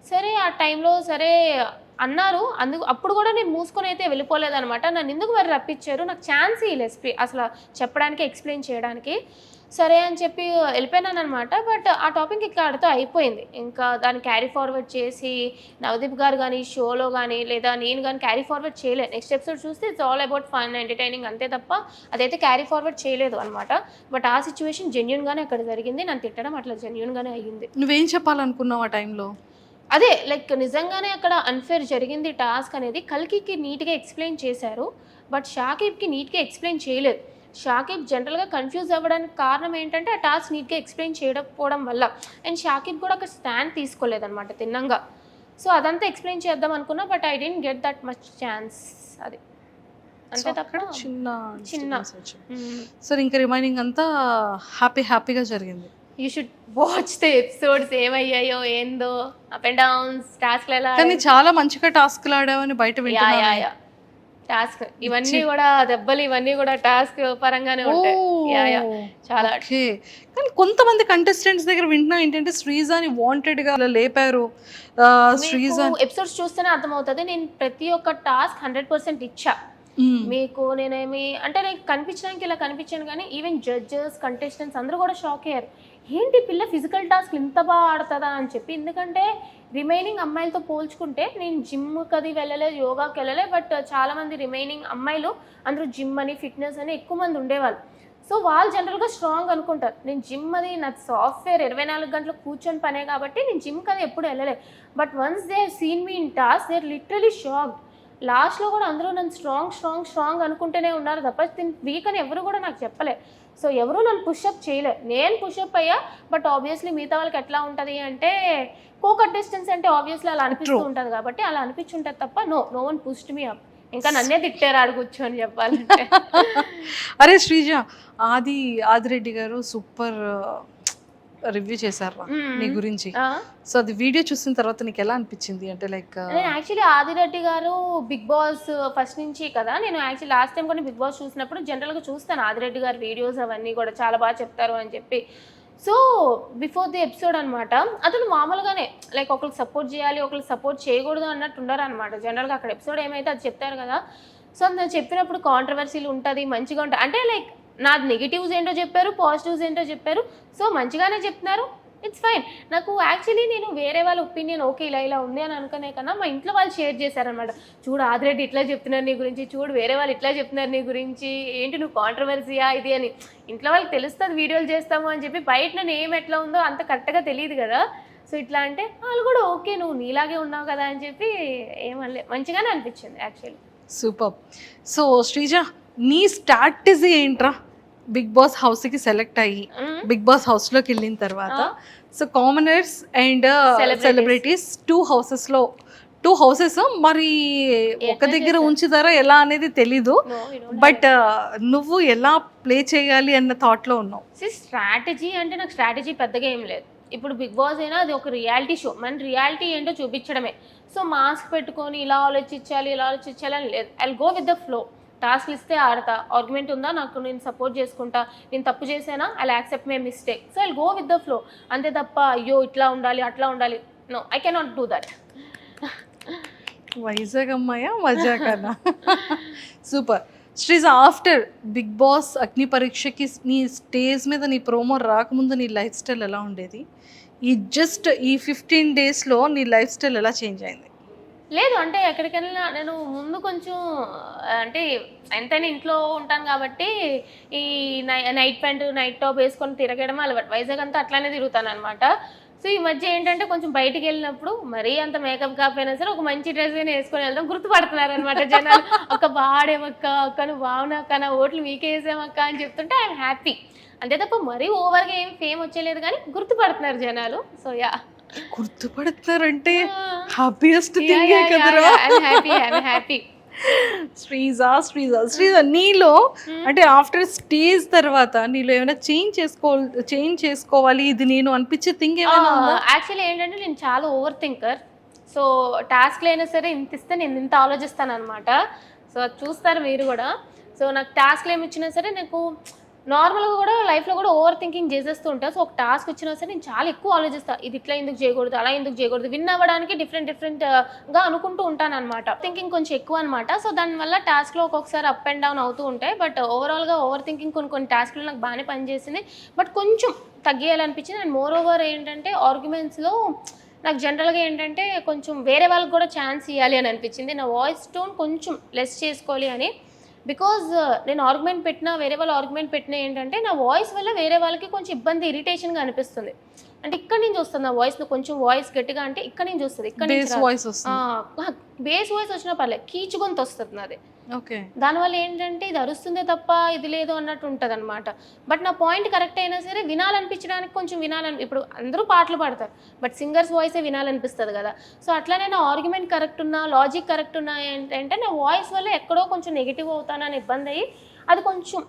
సరే ఆ టైంలో సరే అన్నారు, అప్పుడు కూడా నేను మూసుకొని అయితే వెళ్ళిపోలేదనమాట. నన్ను ఎందుకు మరి రప్పించారు, నాకు ఛాన్స్ ఇవ్వలేదు అసలు చెప్పడానికి, ఎక్స్ప్లెయిన్ చేయడానికి. సరే అని చెప్పి వెళ్ళిపోయినాను అనమాట. బట్ ఆ టాపిక్ ఇక్కడితో అయిపోయింది. ఇంకా దాన్ని క్యారీ ఫార్వర్డ్ చేసి నవదీప్ గారు కానీ షోలో కానీ లేదా నేను కానీ క్యారీ ఫార్వర్డ్ చేయలేదు. నెక్స్ట్ ఎపిసోడ్ చూస్తే it's all about fun entertaining అంతే తప్ప అదైతే క్యారీ ఫార్వర్డ్ చేయలేదు అనమాట. బట్ ఆ సిచ్యువేషన్ జెన్యున్గానే అక్కడ జరిగింది. నన్ను తిట్టడం అట్లా జెన్యున్గానే అయ్యింది. నువ్వేం చెప్పాలనుకున్నావు ఆ టైంలో? అదే లైక్ నిజంగానే అక్కడ అన్ఫేర్ జరిగింది టాస్క్ అనేది. కల్కికి నీట్గా ఎక్స్ప్లెయిన్ చేశారు, బట్ షాకిబ్కి నీట్గా ఎక్స్ప్లెయిన్ చేయలేదు. షాకిబ్ జనరల్గా కన్ఫ్యూజ్ అవ్వడానికి కారణం ఏంటంటే ఆ టాస్క్ నీట్గా ఎక్స్ప్లెయిన్ చేయకపోవడం వల్ల. అండ్ షాకిబ్ కూడా ఒక స్టాండ్ తీసుకోలేదన్నమాట తిన్నంగా. సో అదంతా ఎక్స్ప్లెయిన్ చేద్దాం అనుకున్నా, but I didn't get that much chance. అది అంతే తప్ప చిన్న. సో ఇంకా రిమైనింగ్ అంతా హ్యాపీగా జరిగింది. You should watch the episodes, ఏమయ్యాయో ఏందో, అప్ అండ్ డౌన్స్, టాస్క్లు ఎలా. కానీ చాలా మంచిగా టాస్క్లు ఆడావని బయట వింటున్నాను. టాస్క్ ఇవన్నీ కూడా దెబ్బలు, ఇవన్నీ కూడా టాస్క్ పరంగానే ఉంటాయి. చాలా. కానీ కొంతమంది కంటెస్టెంట్స్ దగ్గర వింటున్నా ఏంటంటే శ్రీజాని వాంటెడ్ గా లేపారు. శ్రీజా ఎపిసోడ్స్ చూస్తేనే అర్థమవుతుంది. నేను ప్రతి ఒక్క టాస్క్ 100% ఇచ్చా మీకు. నేనేమి అంటే నాకు కనిపించడానికి ఇలా కనిపించాను కానీ ఈవెన్ జడ్జెస్, కంటెస్టెంట్స్ అందరూ కూడా షాక్ అయ్యారు, ఏంటి పిల్ల ఫిజికల్ టాస్క్ ఇంత బాగా ఆడుతుందా అని చెప్పి. ఎందుకంటే రిమైనింగ్ అమ్మాయిలతో పోల్చుకుంటే నేను జిమ్కి అది వెళ్ళలేదు, యోగాకి వెళ్ళలేదు. బట్ చాలామంది రిమైనింగ్ అమ్మాయిలు అందరూ జిమ్ అని, ఫిట్నెస్ అని ఎక్కువ మంది ఉండేవాళ్ళు. సో వాళ్ళు జనరల్గా స్ట్రాంగ్ అనుకుంటారు. నేను జిమ్ అది నాకు సాఫ్ట్వేర్ 24 గంటలు కూర్చొని పనే కాబట్టి నేను జిమ్కి అది ఎప్పుడు వెళ్ళలేదు. But once they seen me in task they are literally shocked. లాస్ట్లో కూడా అందరూ నన్ను స్ట్రాంగ్ అనుకుంటూనే ఉన్నారు తప్ప వీక్ అని ఎవరు కూడా నాకు చెప్పలే. సో ఎవరు నన్ను పుషప్ చేయలే, నేను పుషప్ అయ్యా. బట్ ఆబ్వియస్లీ మిగతా వాళ్ళకి ఎట్లా ఉంటుంది అంటే కో కంటెస్టెంట్స్ అంటే ఆబ్వియస్లీ అలా అనిపిస్తూ ఉంటుంది కాబట్టి అలా అనిపించుంటుంది తప్ప no one pushed me up. ఇంకా నన్నే తిట్టారు ఆడుకోవచ్చు అని చెప్పాలంటే. అరే శ్రీజ, ఆదిరెడ్డి గారు సూపర్ రివ్యూ చేశారు నీ గురించి. సో అది వీడియో చూసిన తర్వాత నీకు ఎలా అనిపించింది? అంటే లైక్ నేను యాక్చువల్లీ ఆదిరెడ్డి గారు బిగ్ బాస్ ఫస్ట్ నుంచి కదా, నేను యాక్చువల్లీ లాస్ట్ టైం కూడా బిగ్ బాస్ చూసినప్పుడు జనరల్గా చూస్తాను ఆదిరెడ్డి గారి వీడియోస్, అవన్నీ కూడా చాలా బాగా చెప్తారు అని చెప్పి. సో బిఫోర్ ది ఎపిసోడ్ అనమాట, అతను మామూలుగానే లైక్ ఒకరికి సపోర్ట్ చేయాలి, ఒకరికి సపోర్ట్ చేయకూడదు అన్నట్టు ఉండరు అనమాట. జనరల్గా అక్కడ ఎపిసోడ్ ఏమైతే అది చెప్తారు కదా. సో నేను చెప్పినప్పుడు కాంట్రవర్సీలు ఉంటుంది, మంచిగా ఉంటుంది అంటే లైక్ నాది నెగిటివ్స్ ఏంటో చెప్పారు, పాజిటివ్స్ ఏంటో చెప్పారు. సో మంచిగానే చెప్తున్నారు, ఇట్స్ ఫైన్. నాకు యాక్చువల్లీ నేను వేరే వాళ్ళ ఒపీనియన్ ఓకే ఇలా ఉంది అని అనుకునే కన్నా మా ఇంట్లో వాళ్ళు షేర్ చేశారనమాట. చూడు ఆదిరెడ్డి ఇట్లా చెప్తున్నారు నీ గురించి, చూడు వేరే వాళ్ళు ఇట్లా చెప్తున్నారు నీ గురించి, ఏంటి నువ్వు కాంట్రవర్సీయా ఇది అని. ఇంట్లో వాళ్ళకి తెలుస్తుంది వీడియోలు చేస్తాము అని చెప్పి, బయట నేను ఏం ఎట్లా ఉందో అంత కరెక్ట్గా తెలియదు కదా. సో ఇట్లా అంటే వాళ్ళు కూడా ఓకే నువ్వు నీలాగే ఉన్నావు కదా అని చెప్పి ఏమనలే, మంచిగానే అనిపించింది యాక్చువల్లీ. సూపర్. సో శ్రీజ, నీ స్ట్రాటజీ ఏంట్రా బిగ్ బాస్ హౌస్కి సెలెక్ట్ అయ్యి బిగ్ బాస్ హౌస్లోకి వెళ్ళిన తర్వాత? So commoners and celebrities two houses మరి ఒక దగ్గర ఉంచుతారా ఎలా అనేది తెలీదు. బట్ నువ్వు ఎలా ప్లే చేయాలి అన్న థాట్లో ఉన్నావు. స్ట్రాటజీ అంటే నాకు స్ట్రాటజీ పెద్దగా ఏం లేదు. ఇప్పుడు బిగ్ బాస్ అయినా అది ఒక రియాలిటీ షో, మన రియాలిటీ ఏంటో చూపించడమే. సో మాస్క్ పెట్టుకొని ఇలా ఆలోచించాలి అని లేదు. I go with the flow. టాస్క్లు ఇస్తే ఆడతా, ఆర్గ్యుమెంట్ ఉందా నాకు నేను సపోర్ట్ చేసుకుంటా, నేను తప్పు చేసేనా I accept my mistake. So I go with the flow అంతే తప్ప అయ్యో ఇట్లా ఉండాలి అట్లా ఉండాలి, no I cannot do that. Vizag అమ్మాయా మజా కదా. Super. Sreeja, after big boss Agni పరీక్షకి నీ స్టేజ్ మీద నీ ప్రోమో రాకముందు నీ లైఫ్ స్టైల్ ఎలా ఉండేది? ఈ 15 డేస్లో నీ లైఫ్ స్టైల్ ఎలా చేంజ్ అయింది? లేదు అంటే ఎక్కడికి వెళ్ళినా నేను ముందు కొంచెం అంటే ఎంతైనా ఇంట్లో ఉంటాను కాబట్టి ఈ నైట్ ప్యాంటు నైట్ టాప్ వేసుకొని తిరగడం అలవాటు. వైజాగ్ అంతా అట్లానే తిరుగుతాను అనమాట. సో ఈ మధ్య ఏంటంటే కొంచెం బయటికి వెళ్ళినప్పుడు మరీ అంత మేకప్ కాకపోయినా సరే ఒక మంచి డ్రెస్ అయినా వేసుకొని వెళ్దాం, గుర్తుపడుతున్నారు అనమాట జనాలు. అక్క బాడేమక్క, అక్క నువ్వు బాగున్నాక, నా ఓట్లు మీకే వేసామక్క అని చెప్తుంటే ఐఎమ్ హ్యాపీ. అంతే తప్ప మరీ ఓవర్గా ఏం ఫేమ్ వచ్చేలేదు కానీ గుర్తుపడుతున్నారు జనాలు. సో యా, గుర్తుపడుతున్నారంటే హ్యాపీయెస్ట్ థింగ్ కదరా. హ్యాపీ. శ్రీజ నీలో అంటే ఆఫ్టర్ స్టేజ్ తర్వాత నీలో ఏమైనా చేంజ్ చేసుకోవాలి ఇది నేను అనిపించే థింగ్ ఏమైనా ఉందా? యాక్చువల్లీ ఏంటంటే నేను చాలా ఓవర్ థింకర్. సో టాస్క్లు అయినా సరే ఇంత ఇస్తే నేను ఇంత ఆలోచిస్తాను అనమాట. సో అది చూస్తారు మీరు కూడా. సో నాకు టాస్క్లు ఏమి ఇచ్చినా సరే నాకు నార్మల్గా కూడా లైఫ్లో కూడా ఓవర్ థింకింగ్ చేసేస్తూ ఉంటాను. సో ఒక టాస్క్ వచ్చినా సరే నేను చాలా ఎక్కువ ఆలోచిస్తాను, ఇది ఇట్లా ఎందుకు చేయకూడదు, అలా ఎందుకు చేయకూడదు, విన్ అవ్వడానికి డిఫరెంట్గా అనుకుంటూ ఉంటాను అనమాట. థింకింగ్ కొంచెం ఎక్కువ అనమాట. సో దానివల్ల టాస్క్లో ఒక్కొక్కసారి అప్ అండ్ డౌన్ అవుతూ ఉంటాయి. బట్ ఓవరాల్గా ఓవర్ థింకింగ్ కొన్ని టాస్క్లు నాకు బాగానే పనిచేసింది. బట్ కొంచెం తగ్గియాలనిపించింది. అండ్ మోర్ ఓవర్ ఏంటంటే ఆర్గ్యుమెంట్స్లో నాకు జనరల్గా ఏంటంటే కొంచెం వేరే వాళ్ళకి కూడా ఛాన్స్ ఇవ్వాలి అని అనిపించింది. నా వాయిస్ టోన్ కొంచెం లెస్ చేసుకోవాలి అని. బికాజ్ నేను ఆర్గ్యుమెంట్ పెట్టినా వేరే వాళ్ళు ఆర్గ్యుమెంట్ పెట్టినా ఏంటంటే నా వాయిస్ వల్ల వేరే వాళ్ళకి కొంచెం ఇబ్బంది, ఇరిటేషన్గా అనిపిస్తుంది. అంటే ఇక్కడ నుంచి వస్తుంది నా వాయిస్, కొంచెం వాయిస్ గట్టిగా అంటే ఇక్కడ నుంచి వస్తుంది, ఇక్కడ నుంచి బేస్ వాయిస్ వచ్చినా పర్లేదు, కీచుగొంతు వస్తుంది నాది. ఓకే, దానివల్ల ఏంటంటే ఇది అరుస్తుందే తప్ప ఇది లేదు అన్నట్టు ఉంటుంది అనమాట. బట్ నా పాయింట్ కరెక్ట్ అయినా సరే వినాలనిపించడానికి కొంచెం ఇప్పుడు అందరూ పాటలు పాడతారు, బట్ సింగర్స్ వాయిసే వినాలనిపిస్తుంది కదా. సో అట్లానే నా ఆర్గ్యుమెంట్ కరెక్ట్ ఉన్నా, లాజిక్ కరెక్ట్ ఉన్నా ఏంటంటే నా వాయిస్ వల్ల ఎక్కడో కొంచెం నెగిటివ్ అవుతానని ఇబ్బంది అయ్యి అది కొంచెం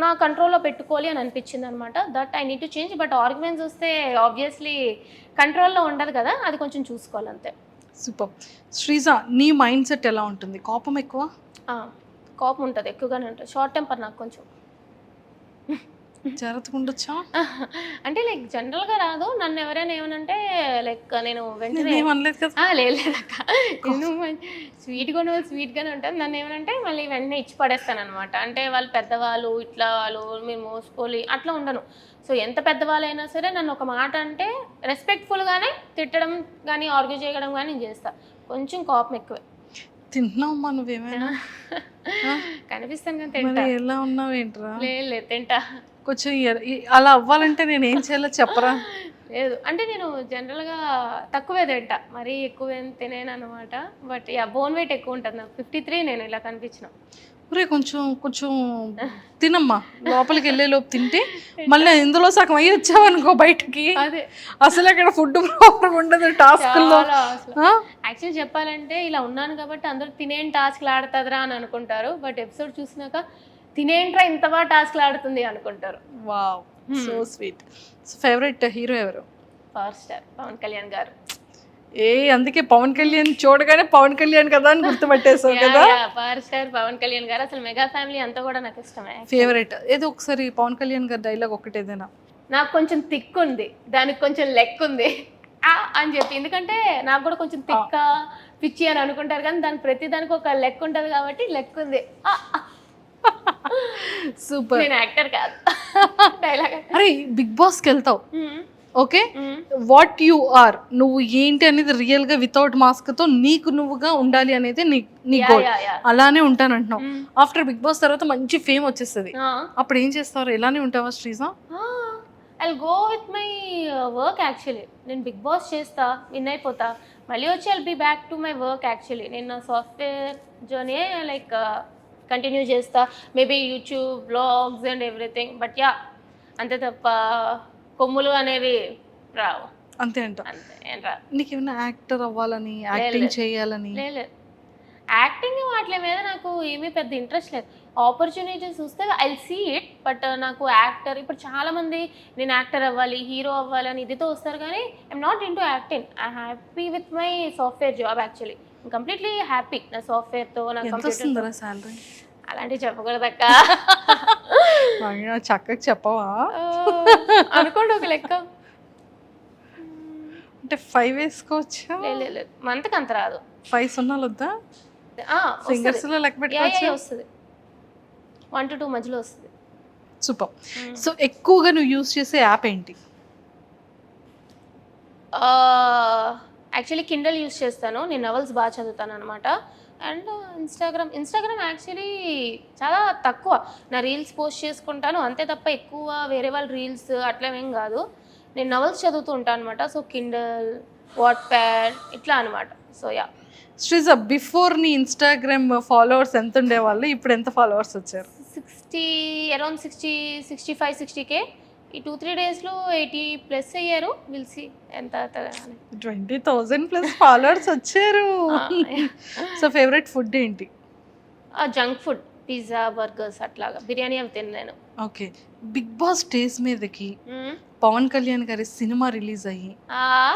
నా కంట్రోల్లో పెట్టుకోవాలి అని అనిపించింది అనమాట. That I need to change. But arguments వస్తే ఆబ్వియస్లీ కంట్రోల్లో ఉండదు కదా, అది కొంచెం చూసుకోవాలి అంతే. సూపర్. శ్రీజ నీ మైండ్ సెట్ ఎలా ఉంటుంది? కోపం ఎక్కువ? కోపం ఉంటుంది, ఎక్కువగానే ఉంటుంది. షార్ట్ టెంపర్ నాకు కొంచెం. జాగ్రత్తగా ఉండొచ్చా? అంటే లైక్ జనరల్గా రాదు. నన్ను ఎవరైనా ఏమనంటే లైక్ నేను వెంటనే లేదక్క, నేను స్వీట్గానే ఉంటాను. నన్ను ఏమనంటే మళ్ళీ వెంటనే ఇచ్చి పడేస్తాను అనమాట. అంటే వాళ్ళు పెద్దవాళ్ళు, ఇట్లా వాళ్ళు మీరు మోసుకోలి అట్లా ఉండను. సో ఎంత పెద్దవాళ్ళైనా సరే నన్ను ఒక మాట అంటే రెస్పెక్ట్ఫుల్గానే తిట్టడం కానీ ఆర్గ్యూ చేయడం కానీ నేను చేస్తాను. కొంచెం కోపం ఎక్కువే. తింటున్నావమ్మా నువ్వేమైనా? కనిపిస్తాను కానీ తింటా. ఎలా ఉన్నావు ఏంట్రా? లేదు తింటా. కొంచెం అలా అవ్వాలంటే నేను ఏం చేయాలో చెప్పరా? లేదు అంటే నేను జనరల్గా తక్కువే తింటా, మరీ ఎక్కువ ఏం తినేను అనమాట. బట్ బోన్ వెయిట్ ఎక్కువ ఉంటుంది నాకు, 53 నేను ఇలా కనిపించిన. ఒరే కొంచెం తినమ్మా, లోపలికి వెళ్ళే లోపు తింటే మళ్ళీ ఇందులో సగం అయ్యి వచ్చావనుకో బయటకి, అదే అసలు అక్కడ ఫుడ్ ప్రాబ్లం ఉండదు టాస్క్లో. యాక్చువల్లీ చెప్పాలంటే ఇలా ఉన్నాను కాబట్టి అందరూ తినేం టాస్క్లు ఆడుతుందిరా అని అనుకుంటారు. బట్ ఎపిసోడ్ చూసినాక తినేంట్రా ఇంత బాగా టాస్క్లు ఆడుతుంది అనుకుంటారు. Wow, so sweet. Favourite hero ఎవరు? పవర్ స్టార్ పవన్ కళ్యాణ్ గారు. అందుకే పవన్ కళ్యాణ్ చూడగానే పవన్ కళ్యాణ్ కదా అని గుర్తుపట్టేసావు కదా. పవర్ స్టార్ పవన్ కళ్యాణ్ గారు, అసలు మెగా ఫ్యామిలీ అంతా కూడా నాకు ఇష్టమే. ఫేవరెట్ ఏదో ఒకసారి పవన్ కళ్యాణ్ గారి డైలాగ్ ఒకటి ఏదైనా. నాకు కొంచెం థిక్ ఉంది, దానికి కొంచెం లెక్ ఉంది అని చెప్పి. ఎందుకంటే నాకు కూడా కొంచెం థిక్క పిచ్చి అని అనుకుంటారు కానీ దానికి ప్రతి దానికి ఒక లెక్ ఉంటుంది కాబట్టి లెక్ ఉంది. సూపర్. నేను యాక్టర్ కాదు, డైలాగ్. అరే బిగ్ బాస్కి వెళ్తావు, ఓకే, వాట్ యు ఆర్, నువ్వు ఏంటి అనేది రియల్ గా వితౌట్ మాస్క్ తో నీకు నువ్వుగా ఉండాలి అనేది నీ గోల్. అలానే ఉంటానంటున్నావు. ఆఫ్టర్ బిగ్ బాస్ తర్వాత మంచి ఫేమ్ వచ్చేస్తుంది, అప్పుడు ఏం చేస్తారు? ఎలానే ఉంటావా Sreeja? I'll go with my work. Actually నేను బిగ్ బాస్ చేస్తా, విన్ అయిపోతా, మళ్ళీ వచ్చి I'll be back to my work. Actually నేను సాఫ్ట్వేర్ జర్నీ లైక్ కంటిన్యూ చేస్తా, maybe YouTube vlogs and everything. But yeah, అంతే తప్ప కొమ్ములు అనేవి రావు. అంతే అంట. అంతే ఏం రా. నీకేమైనా యాక్టర్ అవ్వాలని, యాక్టింగ్ చేయాలని? లేదు, యాక్టింగ్ వాటి మీద నాకు ఏమీ పెద్ద ఇంట్రెస్ట్ లేదు. ఆపర్చునిటీస్ చూస్తే ఐ సీ ఇట్. బట్ నాకు యాక్టర్, ఇప్పుడు చాలా మంది నేను యాక్టర్ అవ్వాలి, హీరో అవ్వాలి అని ఇదితో వస్తారు కానీ I'm not in to acting. I happy with my software job. Actually completely happy నా సాఫ్ట్వేర్తో. నా కంప్యూటర్ సాలరీ అలాంటివి చెప్పకూడదక్క. చక్కగా చెప్పవా? అనుకోండి ఒక లెక్క. అంటే 5 వేసుకోవచ్చా? లేదు, మంత్కి అంత రాదు. 5 సున్నాలు వద్దా? సింగర్స్ లో లెక్క పెట్టుకోవచ్చు. వస్తుంది, 1 to 2 మధ్యలో వస్తుంది. సూపర్. సో ఎక్కువగా నువ్వు యూజ్ చేసే యాప్ ఏంటి? యాక్చువల్లీ కిండల్ యూజ్ చేస్తాను, నేను నవల్స్ బాగా చదువుతాను అనమాట. అండ్ ఇన్స్టాగ్రామ్ యాక్చువల్లీ చాలా తక్కువ. నా రీల్స్ పోస్ట్ చేసుకుంటాను అంతే తప్ప ఎక్కువ వేరే వాళ్ళ రీల్స్ అట్లా ఏం కాదు. నేను నవల్స్ చదువుతూ ఉంటాను అనమాట. సో కిండల్, వాట్ ప్యాడ్ ఇట్లా అనమాట. So yeah. శ్రీజ, బిఫోర్ నీ ఇన్స్టాగ్రామ్ ఫాలోవర్స్ ఎంత ఉండేవాళ్ళు, ఇప్పుడు ఎంత ఫాలోవర్స్ వచ్చారు? 60 అరౌండ్ 65 60K. ఈ 2-3 డేస్లో 80+ అయ్యారు. విల్సి ఎంత 20,000+ ఫాలోవర్స్ వచ్చారు. సో ఫేవరెట్ ఫుడ్ ఏంటి? జంక్ ఫుడ్, పిజ్జా, బర్గర్స్ అట్లాగా. బిర్యానీ అవి తిన్నాను. ఓకే, బిగ్ బాస్ స్టేజ్ మీదకి పవన్ కళ్యాణ్ గారి సినిమా రిలీజ్ అయ్యి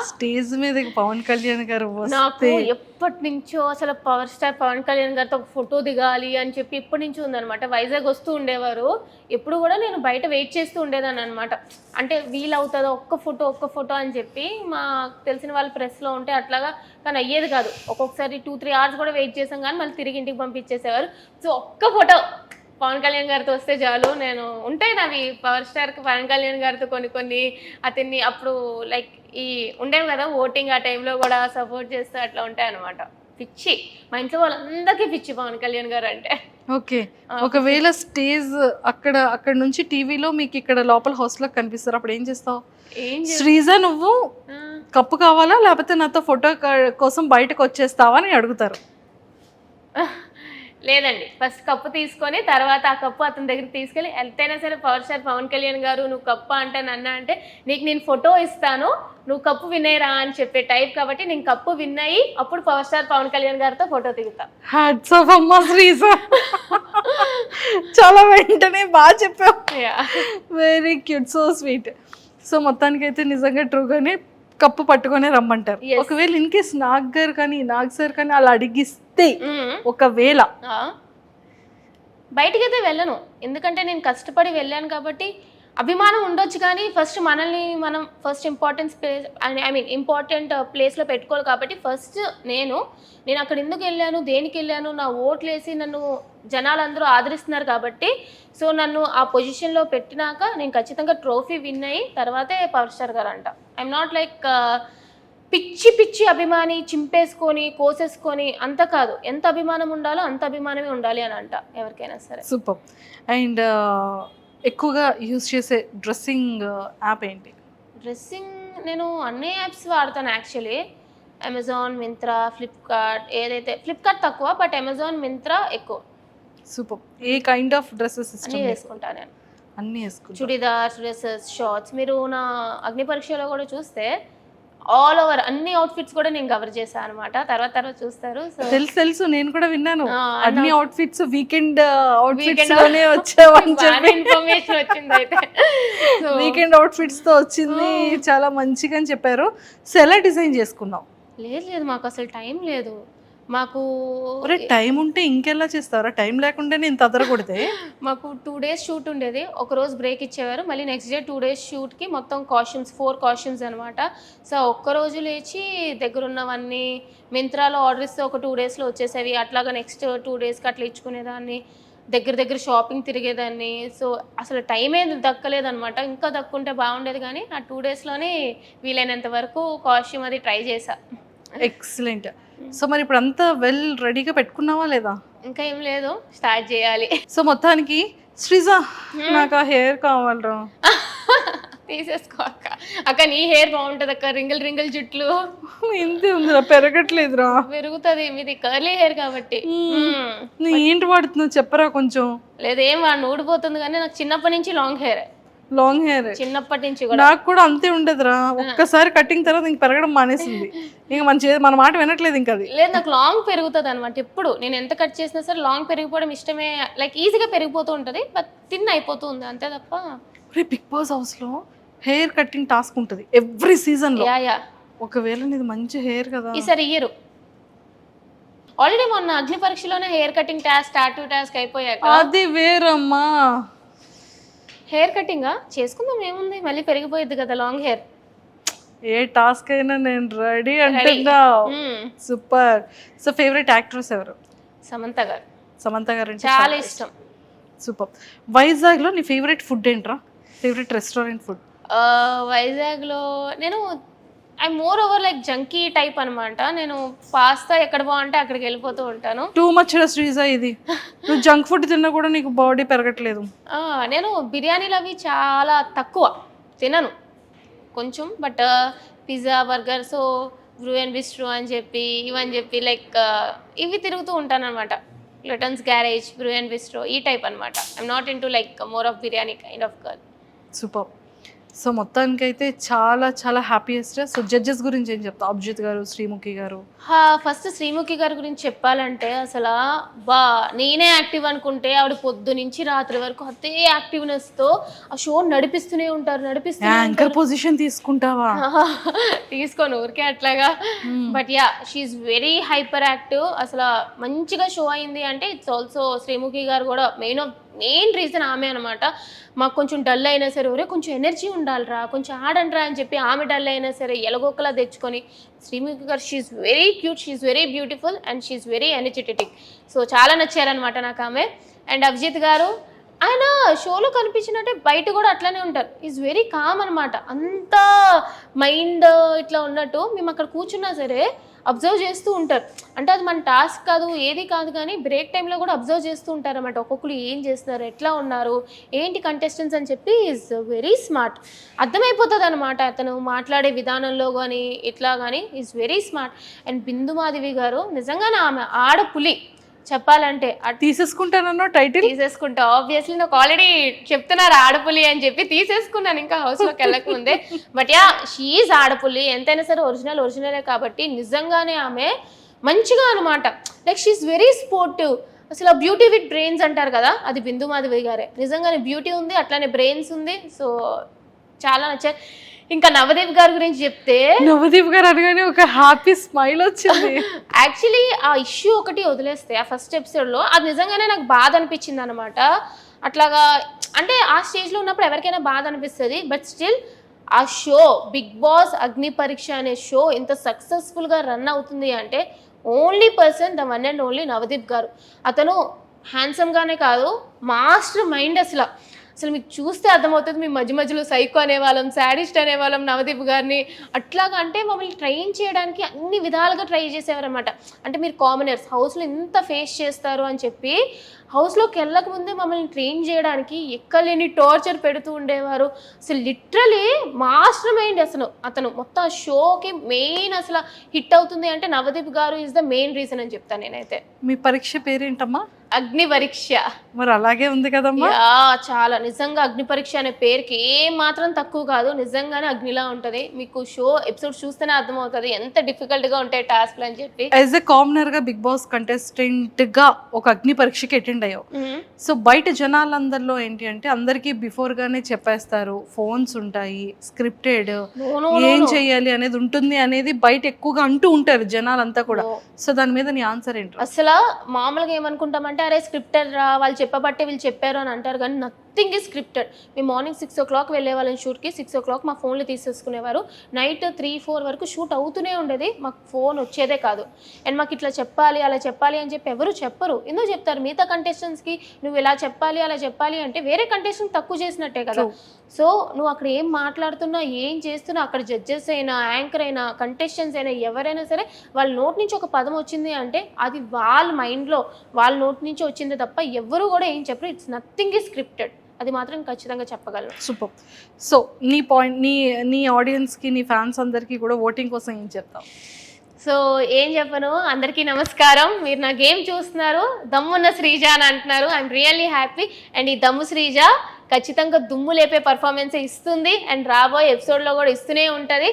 స్టేజ్ మీదకి పవన్ కళ్యాణ్ గారు నాకు వస్తే ఎప్పటి నుంచో అసలు పవర్ స్టార్ పవన్ కళ్యాణ్ గారితో ఒక ఫోటో దిగాలి అని చెప్పి ఎప్పటి నుంచో ఉందన్నమాట. వైజాగ్ వస్తూ ఉండేవారు. ఎప్పుడు కూడా నేను బయట వెయిట్ చేస్తూ ఉండేదాన్ని అనమాట. అంటే వీలవుతుందో ఒక్క ఫోటో అని చెప్పి మా తెలిసిన వాళ్ళు ప్రెస్లో ఉంటే అట్లాగా, కానీ అయ్యేది కాదు. ఒక్కొక్కసారి 2-3 అవర్స్ కూడా వెయిట్ చేసాం కానీ మళ్ళీ తిరిగి ఇంటికి పంపించేసేవారు. సో ఒక్క ఫోటో పవన్ కళ్యాణ్ గారితో వస్తే చాలు. నేను ఉంటాయి నావి పవర్ స్టార్కి పవన్ కళ్యాణ్ గారితో కొన్ని అతన్ని అప్పుడు లైక్ ఈ ఉండేవి కదా ఓటింగ్, ఆ టైంలో కూడా సపోర్ట్ చేస్తూ అట్లా ఉంటాయి అనమాట. పిచ్చి, మా ఇంట్లో వాళ్ళందరికీ పిచ్చి పవన్ కళ్యాణ్ గారు అంటే. ఓకే, ఒకవేళ స్టేజ్ అక్కడ నుంచి టీవీలో మీకు ఇక్కడ లోపల హాస్టల్లో కనిపిస్తారు, అప్పుడు ఏం చేస్తావు? శ్రీజ, నువ్వు కప్పు కావాలా లేకపోతే నాతో ఫోటో కోసం బయటకు వచ్చేస్తావా అని అడుగుతారు. లేదండి, ఫస్ట్ కప్పు తీసుకొని తర్వాత ఆ కప్పు అతని దగ్గర తీసుకెళ్ళి, ఎంతైనా సరే పవర్ స్టార్ పవన్ కళ్యాణ్ గారు నువ్వు కప్పు అంటే నన్ను అంటే నీకు నేను ఫోటో ఇస్తాను, నువ్వు కప్పు వినేరా అని చెప్పే టైప్. కాబట్టి నేను కప్పు విన్ అయ్యి అప్పుడు పవర్ స్టార్ పవన్ కళ్యాణ్ గారితో ఫోటో దిగుతా. హ్యాట్స్ ఆఫ్ అమ్మా శ్రీజ, చాలా వెంటనే బాగా చెప్పావు. Very cute, so sweet. So మొత్తానికైతే నిజంగా ట్రూగానే కప్పు పట్టుకొని రమ్మంటారు. ఒకవేళ ఇన్ కేస్ నాగ్ సార్ కానీ అలా అడిగిస్తే, ఒకవేళ బయటికైతే వెళ్ళను, ఎందుకంటే నేను కష్టపడి వెళ్ళాను కాబట్టి. అభిమానం ఉండొచ్చు కానీ ఫస్ట్ మనల్ని మనం ఫస్ట్ ఇంపార్టెంట్ ప్లేస్లో పెట్టుకోవాలి. కాబట్టి ఫస్ట్ నేను అక్కడ ఎందుకు వెళ్ళాను, దేనికి వెళ్ళాను, నా ఓట్లు వేసి నన్ను జనాలందరూ ఆదరిస్తున్నారు కాబట్టి. సో నన్ను ఆ పొజిషన్లో పెట్టినాక నేను ఖచ్చితంగా ట్రోఫీ విన్ అయ్యి తర్వాతే పవర్ స్టార్ గారు అంట. ఐఎమ్ నాట్ లైక్ పిచ్చి అభిమాని, చింపేసుకొని కోసేసుకొని అంత కాదు. ఎంత అభిమానం ఉండాలో అంత అభిమానమే ఉండాలి అని అంట ఎవరికైనా సరే. సూపర్. అండ్ ఎక్కువగా యూజ్ చేసే డ్రెస్సింగ్ యాప్ ఏంటి? డ్రెస్సింగ్ నేను అన్ని యాప్స్ వాడతాను యాక్చువల్లీ. Amazon, Myntra, Flipkart. ఏదైతే ఫ్లిప్కార్ట్ తక్కువ, బట్ అమెజాన్, మింత్రా ఎక్కువ. Super. A kind of dresses అన్నీ వేసుకుంటాను నేను. అన్నీ వేసుకుంటా. Churidars, dresses, shorts. మీరు నా అగ్ని పరీక్షలో కూడా చూస్తే ఆల్ ఓవర్ అన్ని అవుట్ఫిట్స్ కూడా నేను కవర్ చేశాను అనమాట. తర్వాత చూస్తారు. తెలుసు, నేను కూడా విన్నాను. అన్ని అవుట్ఫిట్స్ వీకెండ్ అవుట్ఫిట్స్ లోనే వచ్చావని చెప్పి ఇన్ఫర్మేషన్ వచ్చింది. అయితే వీకెండ్ అవుట్ఫిట్స్ తో వచ్చింది, చాలా మంచిగా అని చెప్పారు. సో ఎలా డిజైన్ చేసుకున్నావు? లేదు, మాకు అసలు టైం లేదు. మాకు టైం ఉంటే ఇంకెలా చేస్తారా? టైం లేకుండా నేను తదరకొడితే. మాకు 2 days షూట్ ఉండేది, ఒక రోజు బ్రేక్ ఇచ్చేవారు. మళ్ళీ నెక్స్ట్ డే 2 days షూట్కి మొత్తం కాస్ట్యూమ్స్ 4 కాస్ట్యూమ్స్ అనమాట. సో ఒక్కరోజు లేచి దగ్గరున్నవన్నీ మింత్రాలో ఆర్డర్ ఇస్తే ఒక 2 daysలో వచ్చేసేవి. అట్లాగా నెక్స్ట్ 2 daysకి అట్లా ఇచ్చుకునేదాన్ని. దగ్గర షాపింగ్ తిరిగేదాన్ని. సో అసలు టైమే దక్కలేదనమాట. ఇంకా దక్కుంటే బాగుండేది కానీ ఆ 2 daysలోనే వీలైనంత వరకు కాస్ట్యూమ్ అది ట్రై చేశా. ఎక్సలెంట్. సో మరి ఇప్పుడు అంతా వెల్ రెడీగా పెట్టుకున్నావా లేదా? ఇంకా ఏం లేదు, స్టార్ట్ చేయాలి. సో మొత్తానికి శ్రీజ, నాకు ఆ హెయిర్ కావాలరా. తీసేసుకో అక్క, నీ హెయిర్ బాగుంటది అక్క. రింగిల్ జుట్లు ఎంత ఉందిరా, పెరగట్లేదురా. పెరుగుతుంది, మీది కర్లీ హెయిర్ కాబట్టి. ఏంటి వాడుతున్నావు చెప్పరా కొంచెం. లేదు, ఏం వాడిని ఊడిపోతుంది కానీ నాకు చిన్నప్పటి నుంచి లాంగ్ హెయిర్. చిన్నప్పటి నుంచి నాకు కూడా అంతే ఉండదురా. ఒక్కసారి కటింగ్ తర్వాత ఇంక పెరగడం మానేసింది. ఇంకా మన మాట వినట్లేదు ఇంకా. అది లేదు, నాకు లాంగ్ పెరుగుతుంది అనమాట. ఎప్పుడు నేను ఎంత కట్ చేసినా సరే లాంగ్ పెరిగిపోవడం ఇష్టమే. లైక్ ఈజీగా పెరిగిపోతూ ఉంటుంది, బట్ థిన్ అయిపోతూ ఉంది అంతే తప్ప. బిగ్ బాస్ హౌస్ లో హెయిర్ కటింగ్ టాస్క్ ఉంటుంది ఎవ్రీ సీజన్ లో. ఒకవేళ నీది మంచి హెయిర్ కదా, ఈసారి ఇయ్యరు. ఆల్రెడీ మొన్న అగ్ని పరీక్షలోనే hair cutting task, tattoo task అయిపోయాక అది వేరమ్మా. హెయిర్ కటింగ్ చేసుకుందాం, ఏముంది, మళ్ళీ పెరిగిపోయింది కదా లాంగ్ హెయిర్. ఏ టాస్క్ అయినా నేను రెడీ అంటున్నా. సూపర్. సో ఫేవరెట్ యాక్ట్రెస్ ఎవరు? సమంత గారు అంటే చాలా ఇష్టం. సూపర్. వైజాగ్ లో నీ ఫేవరెట్ ఫుడ్ ఏంట్రా? Favourite restaurant food? వైజాగ్ లో నేను I more over like junkie type అనమాట. నేను పాస్తా ఎక్కడ బాగుంటే అక్కడికి వెళ్ళిపోతూ ఉంటాను. టూ మచ్ శ్రీజ ఇది. నువ్వు జంక్ ఫుడ్ తిన్నా కూడా నీకు బాడీ పెరగట్లేదు. నేను బిర్యానీలు అవి చాలా తక్కువ తినను. కొంచెం. But pizza, burger, so Bru and bistro అని చెప్పి ఇవని చెప్పి లైక్ ఇవి తిరుగుతూ ఉంటాను అనమాట. లటన్స్ గ్యారేజ్, బ్రూ అండ్ బిస్ట్రో ఈ టైప్ అనమాట. I'm not in to like more of biryani kind of girl. Super. So మొత్తానికైతే చాలా చాలా హ్యాపీయెస్ట్. సో జడ్జెస్ గురించి ఏం చెప్తా? అభిజిత్ గారు, శ్రీముఖి గారు. ఫస్ట్ శ్రీముఖి గారి గురించి చెప్పాలంటే అసలు నేనే యాక్టివ్ అనుకుంటే ఆవిడ పొద్దు నుంచి రాత్రి వరకు అదే యాక్టివ్నెస్తో ఆ షో నడిపిస్తూనే ఉంటారు. యాంకర్ పొజిషన్ తీసుకుంటావా? తీసుకోను ఊరికే అట్లాగా. But yeah, she's very hyperactive. అసలు మంచిగా షో అయింది అంటే ఇట్స్ ఆల్సో శ్రీముఖి గారు కూడా మెయిన్ రీజన్ ఆమె అనమాట. మాకు కొంచెం డల్ అయినా సరే ఒరే కొంచెం ఎనర్జీ ఉండాలిరా, కొంచెం ఆడండిరా అని చెప్పి ఆమె డల్ అయినా సరే ఎలగొక్కలా తెచ్చుకొని Sreemukhi garu she's very cute, she's very beautiful and she's very energetic. So చాలా నచ్చారనమాట నాకు ఆమె. అండ్ అభిజిత్ గారు ఆయన షోలో కనిపించినట్టే బయట కూడా అట్లానే ఉంటారు. ఈజ్ వెరీ కామ్ అనమాట. అంత మైండ్ ఇట్లా ఉన్నట్టు మేము అక్కడ కూర్చున్నా సరే అబ్జర్వ్ చేస్తూ ఉంటారు. అంటే అది మన టాస్క్ కాదు, ఏది కాదు, కానీ బ్రేక్ టైంలో కూడా అబ్జర్వ్ చేస్తూ ఉంటారు అన్నమాట. ఒక్కొక్కరు ఏం చేస్తున్నారు, ఎట్లా ఉన్నారు, ఏంటి కంటెస్టెంట్స్ అని చెప్పి ఈజ్ వెరీ స్మార్ట్. అర్థమైపోతుంది అనమాట అతను మాట్లాడే విధానంలో కానీ ఇట్లా కానీ is very smart. And Bindu Madhavi garu నిజంగానే ఆమె ఆడపులి చెప్పాలంటే. తీసేసుకుంటానన్నా టైటిల్ తీసేసుకుంటా ఆబ్వియస్లీ. నాకు ఆల్రెడీ చెప్తున్నారు ఆడపులి అని చెప్పి తీసేసుకున్నాను ఇంకా హౌస్లోకి వెళ్ళక ముందే. బట్ యా, షీఈ్ ఆడపులి. ఎంతైనా సరే ఒరిజినలే కాబట్టి నిజంగానే ఆమె మంచిగా అనమాట. Like she's very sportive. అసలు బ్యూటీ విత్ బ్రెయిన్స్ అంటారు కదా, అది బిందు మాధవి గారే. నిజంగానే బ్యూటీ ఉంది, అట్లానే బ్రెయిన్స్ ఉంది. సో చాలా నచ్చారు. ఇంకా నవదీప్ గారి గురించి చెప్తే, నవదీప్ గారు అనగానే ఒక హ్యాపీ స్మైల్ వచ్చింది. యాక్చువల్లీ ఆ ఇష్యూ ఒకటి వదిలేస్తే ఆ ఫస్ట్ ఎపిసోడ్లో అది నిజంగానే నాకు బాధ అనిపించింది అనమాట. అట్లాగా అంటే ఆ స్టేజ్లో ఉన్నప్పుడు ఎవరికైనా బాధ అనిపిస్తుంది. బట్ స్టిల్ ఆ షో బిగ్ బాస్ అగ్ని పరీక్ష అనే షో ఇంత సక్సెస్ఫుల్గా రన్ అవుతుంది అంటే only person the one and only Navdeep గారు. అతను హ్యాండ్సమ్గానే కాదు, మాస్టర్ మైండ్. అసలు మీకు చూస్తే అర్థమవుతుంది. మీ మధ్యలో సైకో అనేవాళ్ళం, శాడిస్ట్ అనేవాళ్ళం నవదీప్ గారిని. అట్లాగా అంటే మమ్మల్ని ట్రైన్ చేయడానికి అన్ని విధాలుగా ట్రై చేసేవారనమాట. అంటే మీరు కామనర్స్ హౌస్లో ఇంత ఫేస్ చేస్తారు అని చెప్పి హౌస్లోకి వెళ్ళక ముందే మమ్మల్ని ట్రైన్ చేయడానికి ఎక్కలేని టార్చర్ పెడుతూ ఉండేవారు. అసలు లిటరలీ మాస్టర్ మైండ్. అతను మొత్తం షోకి మెయిన్ అసలు హిట్ అవుతుంది అంటే నవదీప్ గారు ఈజ్ ద మెయిన్ రీజన్ అని చెప్తాను నేనైతే. మీ పరీక్ష పేరేంటమ్మా? అగ్ని పరీక్ష. మరి అలాగే ఉంది కదమ్మా. చాలా నిజంగా అగ్ని పరీక్ష అనే పేరుకి ఏం మాత్రం తక్కువ కాదు. నిజంగానే అగ్నిలా ఉంటది. మీకు షో ఎపిసోడ్ చూస్తేనే అర్థమవుతుంది ఎంత డిఫికల్ట్ గా ఉంటాయి టాస్క్లు అని చెప్పి. యాజ్ ఎ కామనర్ గా బిగ్ బాస్ కంటెస్టెంట్ గా ఒక అగ్ని పరీక్షకి అటెండ్ అయ్యావు. సో బయట జనాలందరిలో ఏంటి అంటే అందరికి బిఫోర్ గానే చెప్పేస్తారు, ఫోన్స్ ఉంటాయి, స్క్రిప్టెడ్, ఏం చెయ్యాలి అనేది ఉంటుంది అనేది బయట ఎక్కువగా అంటూ ఉంటారు జనాలంతా కూడా. సో దాని మీద నీ ఆన్సర్ ఏంటి? అసలు మామూలుగా ఏమనుకుంటామంటే అరే స్క్రిప్టెడ్ రా, వాళ్ళు చెప్పబట్టే వీళ్ళు చెప్పారు అని అంటారు, కానీ నథింగ్ ఈజ్ స్క్రిప్టెడ్. మేము మార్నింగ్ 6 o'clock వెళ్ళే వాళ్ళని షూట్కి. 6 o'clock మా ఫోన్లు తీసేసుకునేవారు. నైట్ 3-4 వరకు షూట్ అవుతూనే ఉండేది. మాకు ఫోన్ వచ్చేదే కాదు. అండ్ మాకు ఇట్లా చెప్పాలి అలా చెప్పాలి అని చెప్పి ఎవరు చెప్పరు. ఎందుకు చెప్తారు? మిగతా కంటెస్టెంట్స్కి నువ్వు ఇలా చెప్పాలి అలా చెప్పాలి అంటే వేరే కంటెస్టెంట్ తక్కువ చేసినట్టే కదా. సో నువ్వు అక్కడ ఏం మాట్లాడుతున్నా, ఏం చేస్తున్నా, అక్కడ జడ్జెస్ అయినా, యాంకర్ అయినా, కంటెస్టెంట్స్ అయినా, ఎవరైనా సరే వాళ్ళ నోటి నుంచి ఒక పదం వచ్చింది అంటే అది వాళ్ళ మైండ్లో వాళ్ళ నోటి నుంచి వచ్చింది తప్ప ఎవరు కూడా ఏం చెప్పరు. It's nothing is scripted. అది మాత్రం ఖచ్చితంగా చెప్పగలను. సూపర్. సో నీ పాయింట్, నీ ఆడియన్స్కి, నీ ఫ్యాన్స్ అందరికీ కూడా ఓటింగ్ కోసం ఏం చెప్తావు? సో ఏం చెప్పను, అందరికీ నమస్కారం. మీరు నా గేమ్ చూస్తున్నారు, దమ్మున్న శ్రీజ అని అంటున్నారు. I'm really happy. అండ్ ఈ దమ్ము శ్రీజ ఖచ్చితంగా దుమ్ము లేపే పర్ఫార్మెన్స్ ఇస్తుంది అండ్ రాబోయే ఎపిసోడ్లో కూడా ఇస్తూనే ఉంటుంది.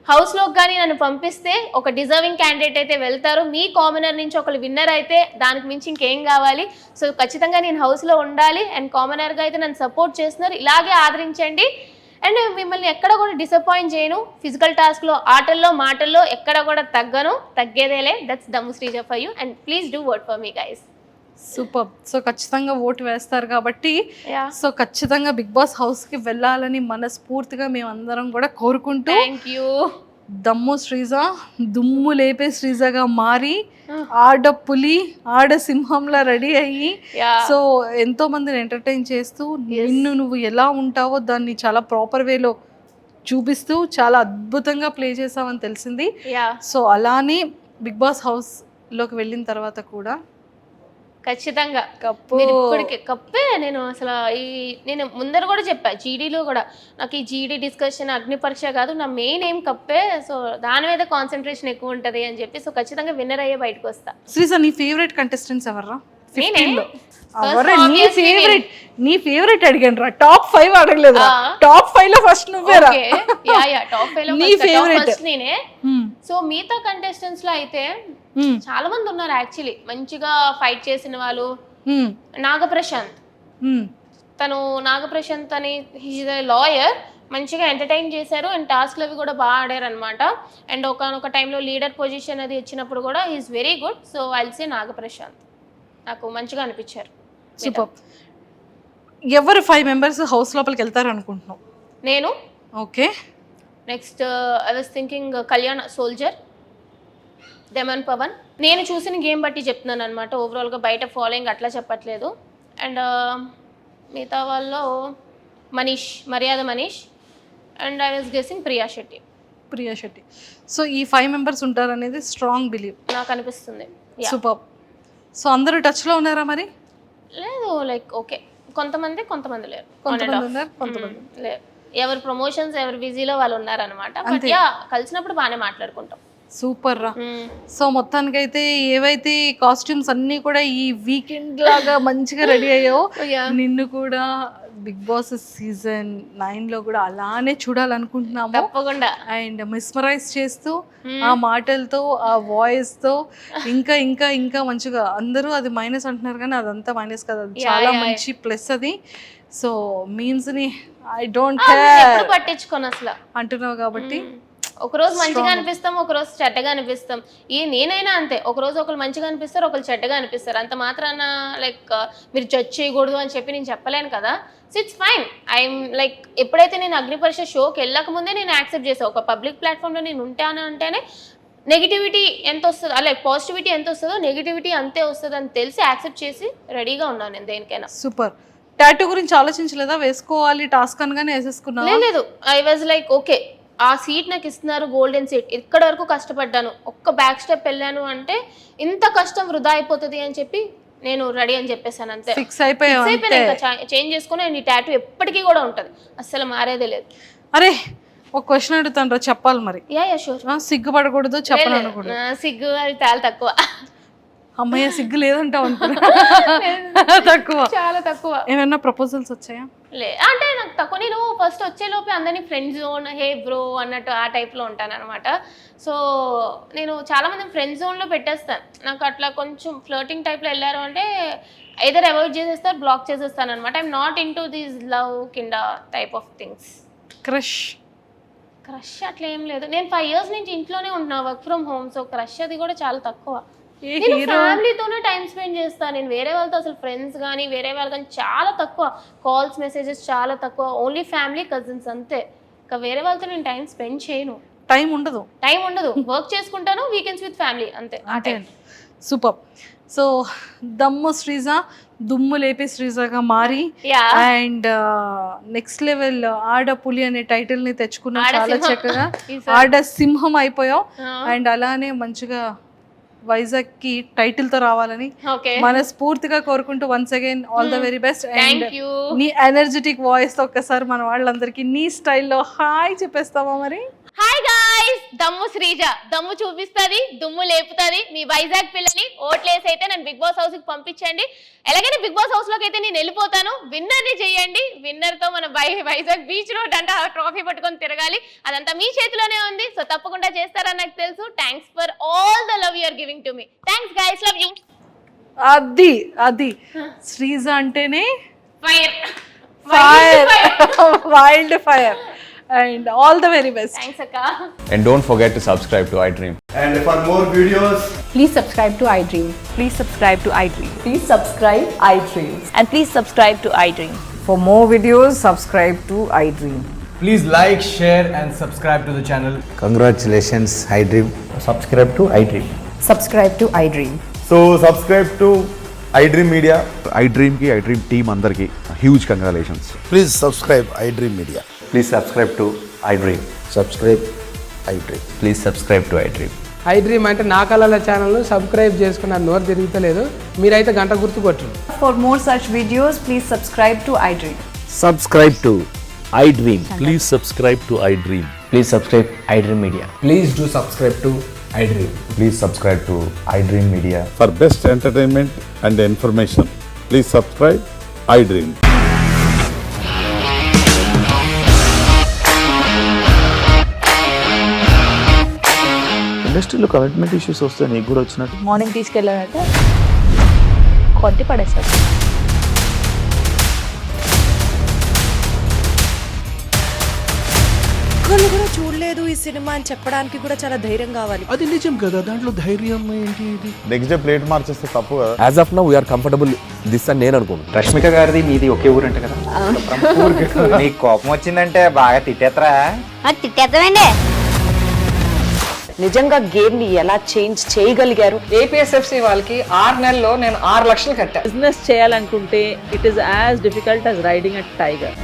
హౌస్లోకి కానీ నన్ను పంపిస్తే ఒక డిజర్వింగ్ క్యాండిడేట్ అయితే వెళ్తారు. మీ కామనర్ నుంచి ఒకరు విన్నర్ అయితే దానికి మించి ఇంకేం కావాలి. సో ఖచ్చితంగా నేను హౌస్లో ఉండాలి. అండ్ కామనర్గా అయితే నన్ను సపోర్ట్ చేస్తున్నారు. ఇలాగే ఆదరించండి. అండ్ మిమ్మల్ని ఎక్కడ కూడా డిసప్పాయింట్ చేయను. ఫిజికల్ టాస్క్లో, ఆటల్లో, మాటల్లో ఎక్కడ కూడా తగ్గేదేలే. దట్స్ దమ్ము Sreeja for you. And please do work for me guys. Super. So ఖచ్చితంగా ఓటు వేస్తారు కాబట్టి సో ఖచ్చితంగా బిగ్ బాస్ హౌస్కి వెళ్ళాలని మనస్ఫూర్తిగా మేమందరం కూడా కోరుకుంటూ, థ్యాంక్ యూ. దమ్ము శ్రీజ దుమ్ము లేపే శ్రీజగా మారి ఆడ పులి ఆడ సింహంలా రెడీ అయ్యి సో ఎంతో మందిని ఎంటర్టైన్ చేస్తూ నువ్వు ఎలా ఉంటావో దాన్ని చాలా ప్రాపర్ వేలో చూపిస్తూ చాలా అద్భుతంగా ప్లే చేసావని తెలిసింది. సో అలానే బిగ్ బాస్ హౌస్లోకి వెళ్ళిన తర్వాత కూడా ఖచ్చితంగా కప్పు. మీరు ఇప్పటికే కప్పే. నేను అసలు నేను ముందర కూడా చెప్పా, జీడీలో కూడా నాకు ఈ జీడీ డిస్కషన్ అగ్ని పరీక్ష కాదు, నా మెయిన్ ఏం కప్పే. సో దాని మీద కాన్సన్ట్రేషన్ ఎక్కువ ఉంటుంది అని చెప్పి, సో ఖచ్చితంగా విన్నర్ అయ్యే బయటకు వస్తా. శ్రీజ, నీ ఫేవరెట్ కంటెస్టెంట్స్ ఎవర్రా? నేనే. 15 లో First ఎవరే obviously నీ ఫేవరెట్ అడిగాను రా. టాప్ 5 అడగలేదు. టాప్ 5 లో ఫస్ట్ నువ్వేరా? టాప్ 5 లో నీ ఫేవరెట్ నేనే. సో మిగతా కంటెస్టెంట్స్ లో అయితే చాలా మంది ఉన్నారు యాక్చువల్లీ మంచిగా ఫైట్ చేసిన వాళ్ళు. నాగప్రశాంత్, తను నాగప్రశాంత్ అని హీజ్ ఎ లాయర్, మంచిగా ఎంటర్టైన్ చేశారు అండ్ టాస్క్లు అవి కూడా బాగా ఆడారు అనమాట. అండ్ ఒకనొక టైంలో లీడర్ పొజిషన్ అది వచ్చినప్పుడు కూడా he's very good. So I'll say Nagaprashanth, నాకు మంచిగా అనిపించారు. సూపర్. ఎవరు 5 మెంబర్స్ హౌస్ లోపలికి వెళ్తారు అనుకుంటున్నావు? నేను okay. Next I was thinking Kalyan soldier, Daman Pawan. నేను చూసిన గేమ్ బట్టి చెప్తున్నాను అనమాట, ఓవరాల్గా బయట ఫాలోయింగ్ అట్లా చెప్పట్లేదు. అండ్ మిగతా వాళ్ళు మనీష్, మర్యాద Manish, and I was guessing Priya Shetty. So ఈ 5 మెంబర్స్ ఉంటారు అనేది స్ట్రాంగ్ బిలీవ్ నాకు అనిపిస్తుంది. సూపర్. సో అందరూ టచ్లో ఉన్నారా మరి? లేదు, లైక్ ఓకే, కొంతమంది లేరు, కొంతమంది ఉన్నారు, కొంతమంది లేరు. ఎవరు ప్రమోషన్స్ ఎవరు బిజీలో వాళ్ళు ఉన్నారనమాట. బట్ యా, కలిసినప్పుడు బాగానే మాట్లాడుకుంటాం. సూపర్ రా. సో మొత్తానికైతే ఏవైతే కాస్ట్యూమ్స్ అన్నీ కూడా ఈ వీకెండ్ లాగా మంచిగా రెడీ అయ్యావో, నిన్ను కూడా బిగ్ బాస్ సీజన్ 9 లో కూడా అలానే చూడాలనుకుంటున్నాము తప్పకుండా. అండ్ మిస్మరైజ్ చేస్తూ ఆ మాటలతో, ఆ వాయిస్ తో ఇంకా ఇంకా ఇంకా మంచిగా, అందరూ అది మైనస్ అంటున్నారు కానీ అదంతా మైనస్ కదా, అది చాలా మంచి ప్లస్ అది. సో మీమ్స్ ని ఐ డోంట్ కేర్ పట్టించుకోను అసలు అంటున్నావు కాబట్టి ఒకరోజు మంచిగా అనిపిస్తాం, ఒకరోజు చెడ్డగా అనిపిస్తాం. నేనైనా అంతే, ఒకరోజు ఒకరు మంచిగా అనిపిస్తారు, ఒకరు చెడ్డగా అనిపిస్తారు. అంత మాత్రాన లైక్ మీరు జడ్జ్ చేయకూడదు అని చెప్పి నేను చెప్పలేను కదా. So it's fine. I'm like ఎప్పుడైతే నేను అగ్ని పరీక్ష షోకి వెళ్ళక ముందే నేను యాక్సెప్ట్ చేసాను, ఒక పబ్లిక్ ప్లాట్ఫామ్లో నేను ఉంటాను అంటేనే నెగిటివిటీ ఎంత వస్తుందో, అలాగే పాజిటివిటీ ఎంత వస్తుందో నెగిటివిటీ అంతే వస్తుంది అని తెలిసి యాక్సెప్ట్ చేసి రెడీగా ఉన్నాను నేను దేనికైనా. సూపర్. టాటూ గురించి ఆలోచించలేదా? వేసుకోవాలి టాస్క్ అనగానే వేసేసుకున్నా? లేదు, ఐ వాజ్ లైక్ ఓకే, ఆ సీట్ నాకు ఇస్తున్నారు, గోల్డెన్ సీట్, ఇక్కడ వరకు కష్టపడ్డాను, ఒక్క బ్యాక్ స్టెప్ వెళ్ళాను అంటే ఇంత కష్టం వృధా అయిపోతుంది అని చెప్పి నేను రెడీ అని చెప్పేసాను అంతే. ఫిక్స్ అయిపోయాను, చేంజ్ చేసుకుని ఈ టాటూ ఎప్పటికీ కూడా ఉంటుంది, అస్సలు మారేదే లేదు. అరే ఒక క్వశ్చన్ అడుగుతాను రా, చెప్పాలి మరి. Yeah sure. సిగ్గుపడకూడదు, చెప్పనకూడదు. సిగ్గు అది చాలా తక్కువ. అమ్మయ్య సిగ్గు లేదంటావు అనుకున్నా. తక్కువ, చాలా తక్కువ. ఏమైనా ప్రపోజల్స్ వచ్చాయా? అంటే నాకు తక్కువ. నేను ఫస్ట్ వచ్చేలోపే అందరినీ ఫ్రెండ్ జోన్, హే బ్రో అన్నట్టు ఆ టైప్లో ఉంటాను అనమాట. సో నేను చాలా మంది ఫ్రెండ్ జోన్లో పెట్టేస్తాను. నాకు అట్లా కొంచెం ఫ్లర్టింగ్ టైప్లో వెళ్ళారు అంటే ఐదర్ అవాయిడ్ చేసేస్తారు, బ్లాక్ చేసేస్తాను అనమాట. I'm not in to these love కింద టైప్ ఆఫ్ థింగ్స్. క్రష్ అట్లా ఏం లేదు. నేను 5 years నుంచి ఇంట్లోనే ఉంటున్నా, work from home. So crush అది కూడా చాలా తక్కువ. నేను ఫ్యామిలీతోనే టైం స్పెండ్ చేస్తాను. నేను వేరే వాళ్ళతో అసలు ఫ్రెండ్స్ కానీ వేరే వాళ్ళు కానీ చాలా తక్కువ, కాల్స్ మెసేజెస్ చాలా తక్కువ. ఓన్లీ ఫ్యామిలీ, కజిన్స్ అంతే. ఇంకా వేరే వాళ్ళతో నేను టైం స్పెండ్ చేయను. టైం ఉండదు. వర్క్ చేసుకుంటాను, వీకెండ్స్ విత్ ఫ్యామిలీ అంతే. సూపర్. సో దమ్ము శ్రీజ దుమ్ము లేపే శ్రీజగా మారి అండ్ నెక్స్ట్ లెవెల్ ఆడ పులి అనే టైటిల్ ని తెచ్చుకున్నావు, చాలా చక్కగా ఆడ సింహం అయిపోయావు. అండ్ అలానే మంచిగా వైజాగ్ కి టైటిల్ తో రావాలని మనస్ఫూర్తిగా కోరుకుంటూ once again all the very best. And నీ ఎనర్జెటిక్ వాయిస్ తో ఒక్కసారి మన వాళ్ళందరికీ నీ స్టైల్లో హాయ్ చెప్పేస్తావా మరి? హాయ్ గాయ్స్, దమ్ము శ్రీజ దమ్ము చూపిస్తుంది, దుమ్ము లేపుతుంది. మీ వైజాగ్ పిల్లని ఓట్లేసి అయితే నన్ను బిగ్ బాస్ హౌస్ కి పంపించండి. ఎలాగైనా బిగ్ బాస్ హౌస్ లోకి అయితే నేను వెళ్ళిపోతాను. విన్నర్ ని చేయండి. విన్నర్ తో మన వైజాగ్ బీచ్ రోడ్ అంటే ఆ ట్రోఫీ పట్టుకొని తిరగాలి. అదంతా మీ చేతిలోనే ఉంది. సో తప్పకుండా చేస్తారని నాకు తెలుసు. Thanks for all the love you are giving to me. Thanks guys, love you. అది శ్రీజ అంటేనే fire, wild fire. And all the very best. Thanks Akka. And don't forget to subscribe to iDream. And for more videos, please subscribe to iDream. Please subscribe to iDream. Please subscribe iDream. And please subscribe to iDream. For more videos, subscribe to iDream. please like, share and subscribe to the channel. Congratulations, iDream. Subscribe to iDream. Subscribe to iDream. So subscribe to iDream Media. iDream ki iDream team andarki huge congratulations. Please subscribe iDream Media. Please subscribe to iDream. Subscribe iDream. Please subscribe to iDream. I dream అంటే నా కళల ఛానల్ను subscribe చేసుకున్న నోరు తిరుగుతలేదు. మీరైతే గంట గుర్తు కొట్టండి. For more such videos, please subscribe to iDream. Subscribe to iDream. Please subscribe to iDream. Please subscribe iDream Media. Please do subscribe to iDream. Please subscribe to iDream Media. For best entertainment and information, please subscribe iDream. ఇండస్ట్రీలో commitment issues వస్తే నీకు కూడా వచ్చినట్టు morning తీసుకెళ్ళాలంటే కొట్టి పడేస్తారు. ఒక్కళ్ళు కూడా చూడలేదు ఈ సినిమా అని చెప్పడానికి కూడా చాలా ధైర్యం కావాలి. అది నిజం కదా, దాంట్లో ధైర్యం ఏంటి? నెక్స్ట్ డే ప్లేట్ మార్చేస్తే తప్పు కదా. As of now, we are comfortable this అని నేను అనుకుంటున్నాను. రష్మిక గారిది మీది ఒకే ఊరంట కదా. నీకు కోపం వచ్చిందంటే బాగా తిట్టేత్తరా? తిట్టేద్దామండి. నిజంగా గేమ్ ని ఎలా చేంజ్ చేయగలిగారు? ఏపీఎస్ఎఫ్సి వాళ్ళకి 6 నెలల్లో నేను 6 లక్షలు కట్టా. బిజినెస్ చేయాలనుకుంటే it is as difficult as riding a tiger.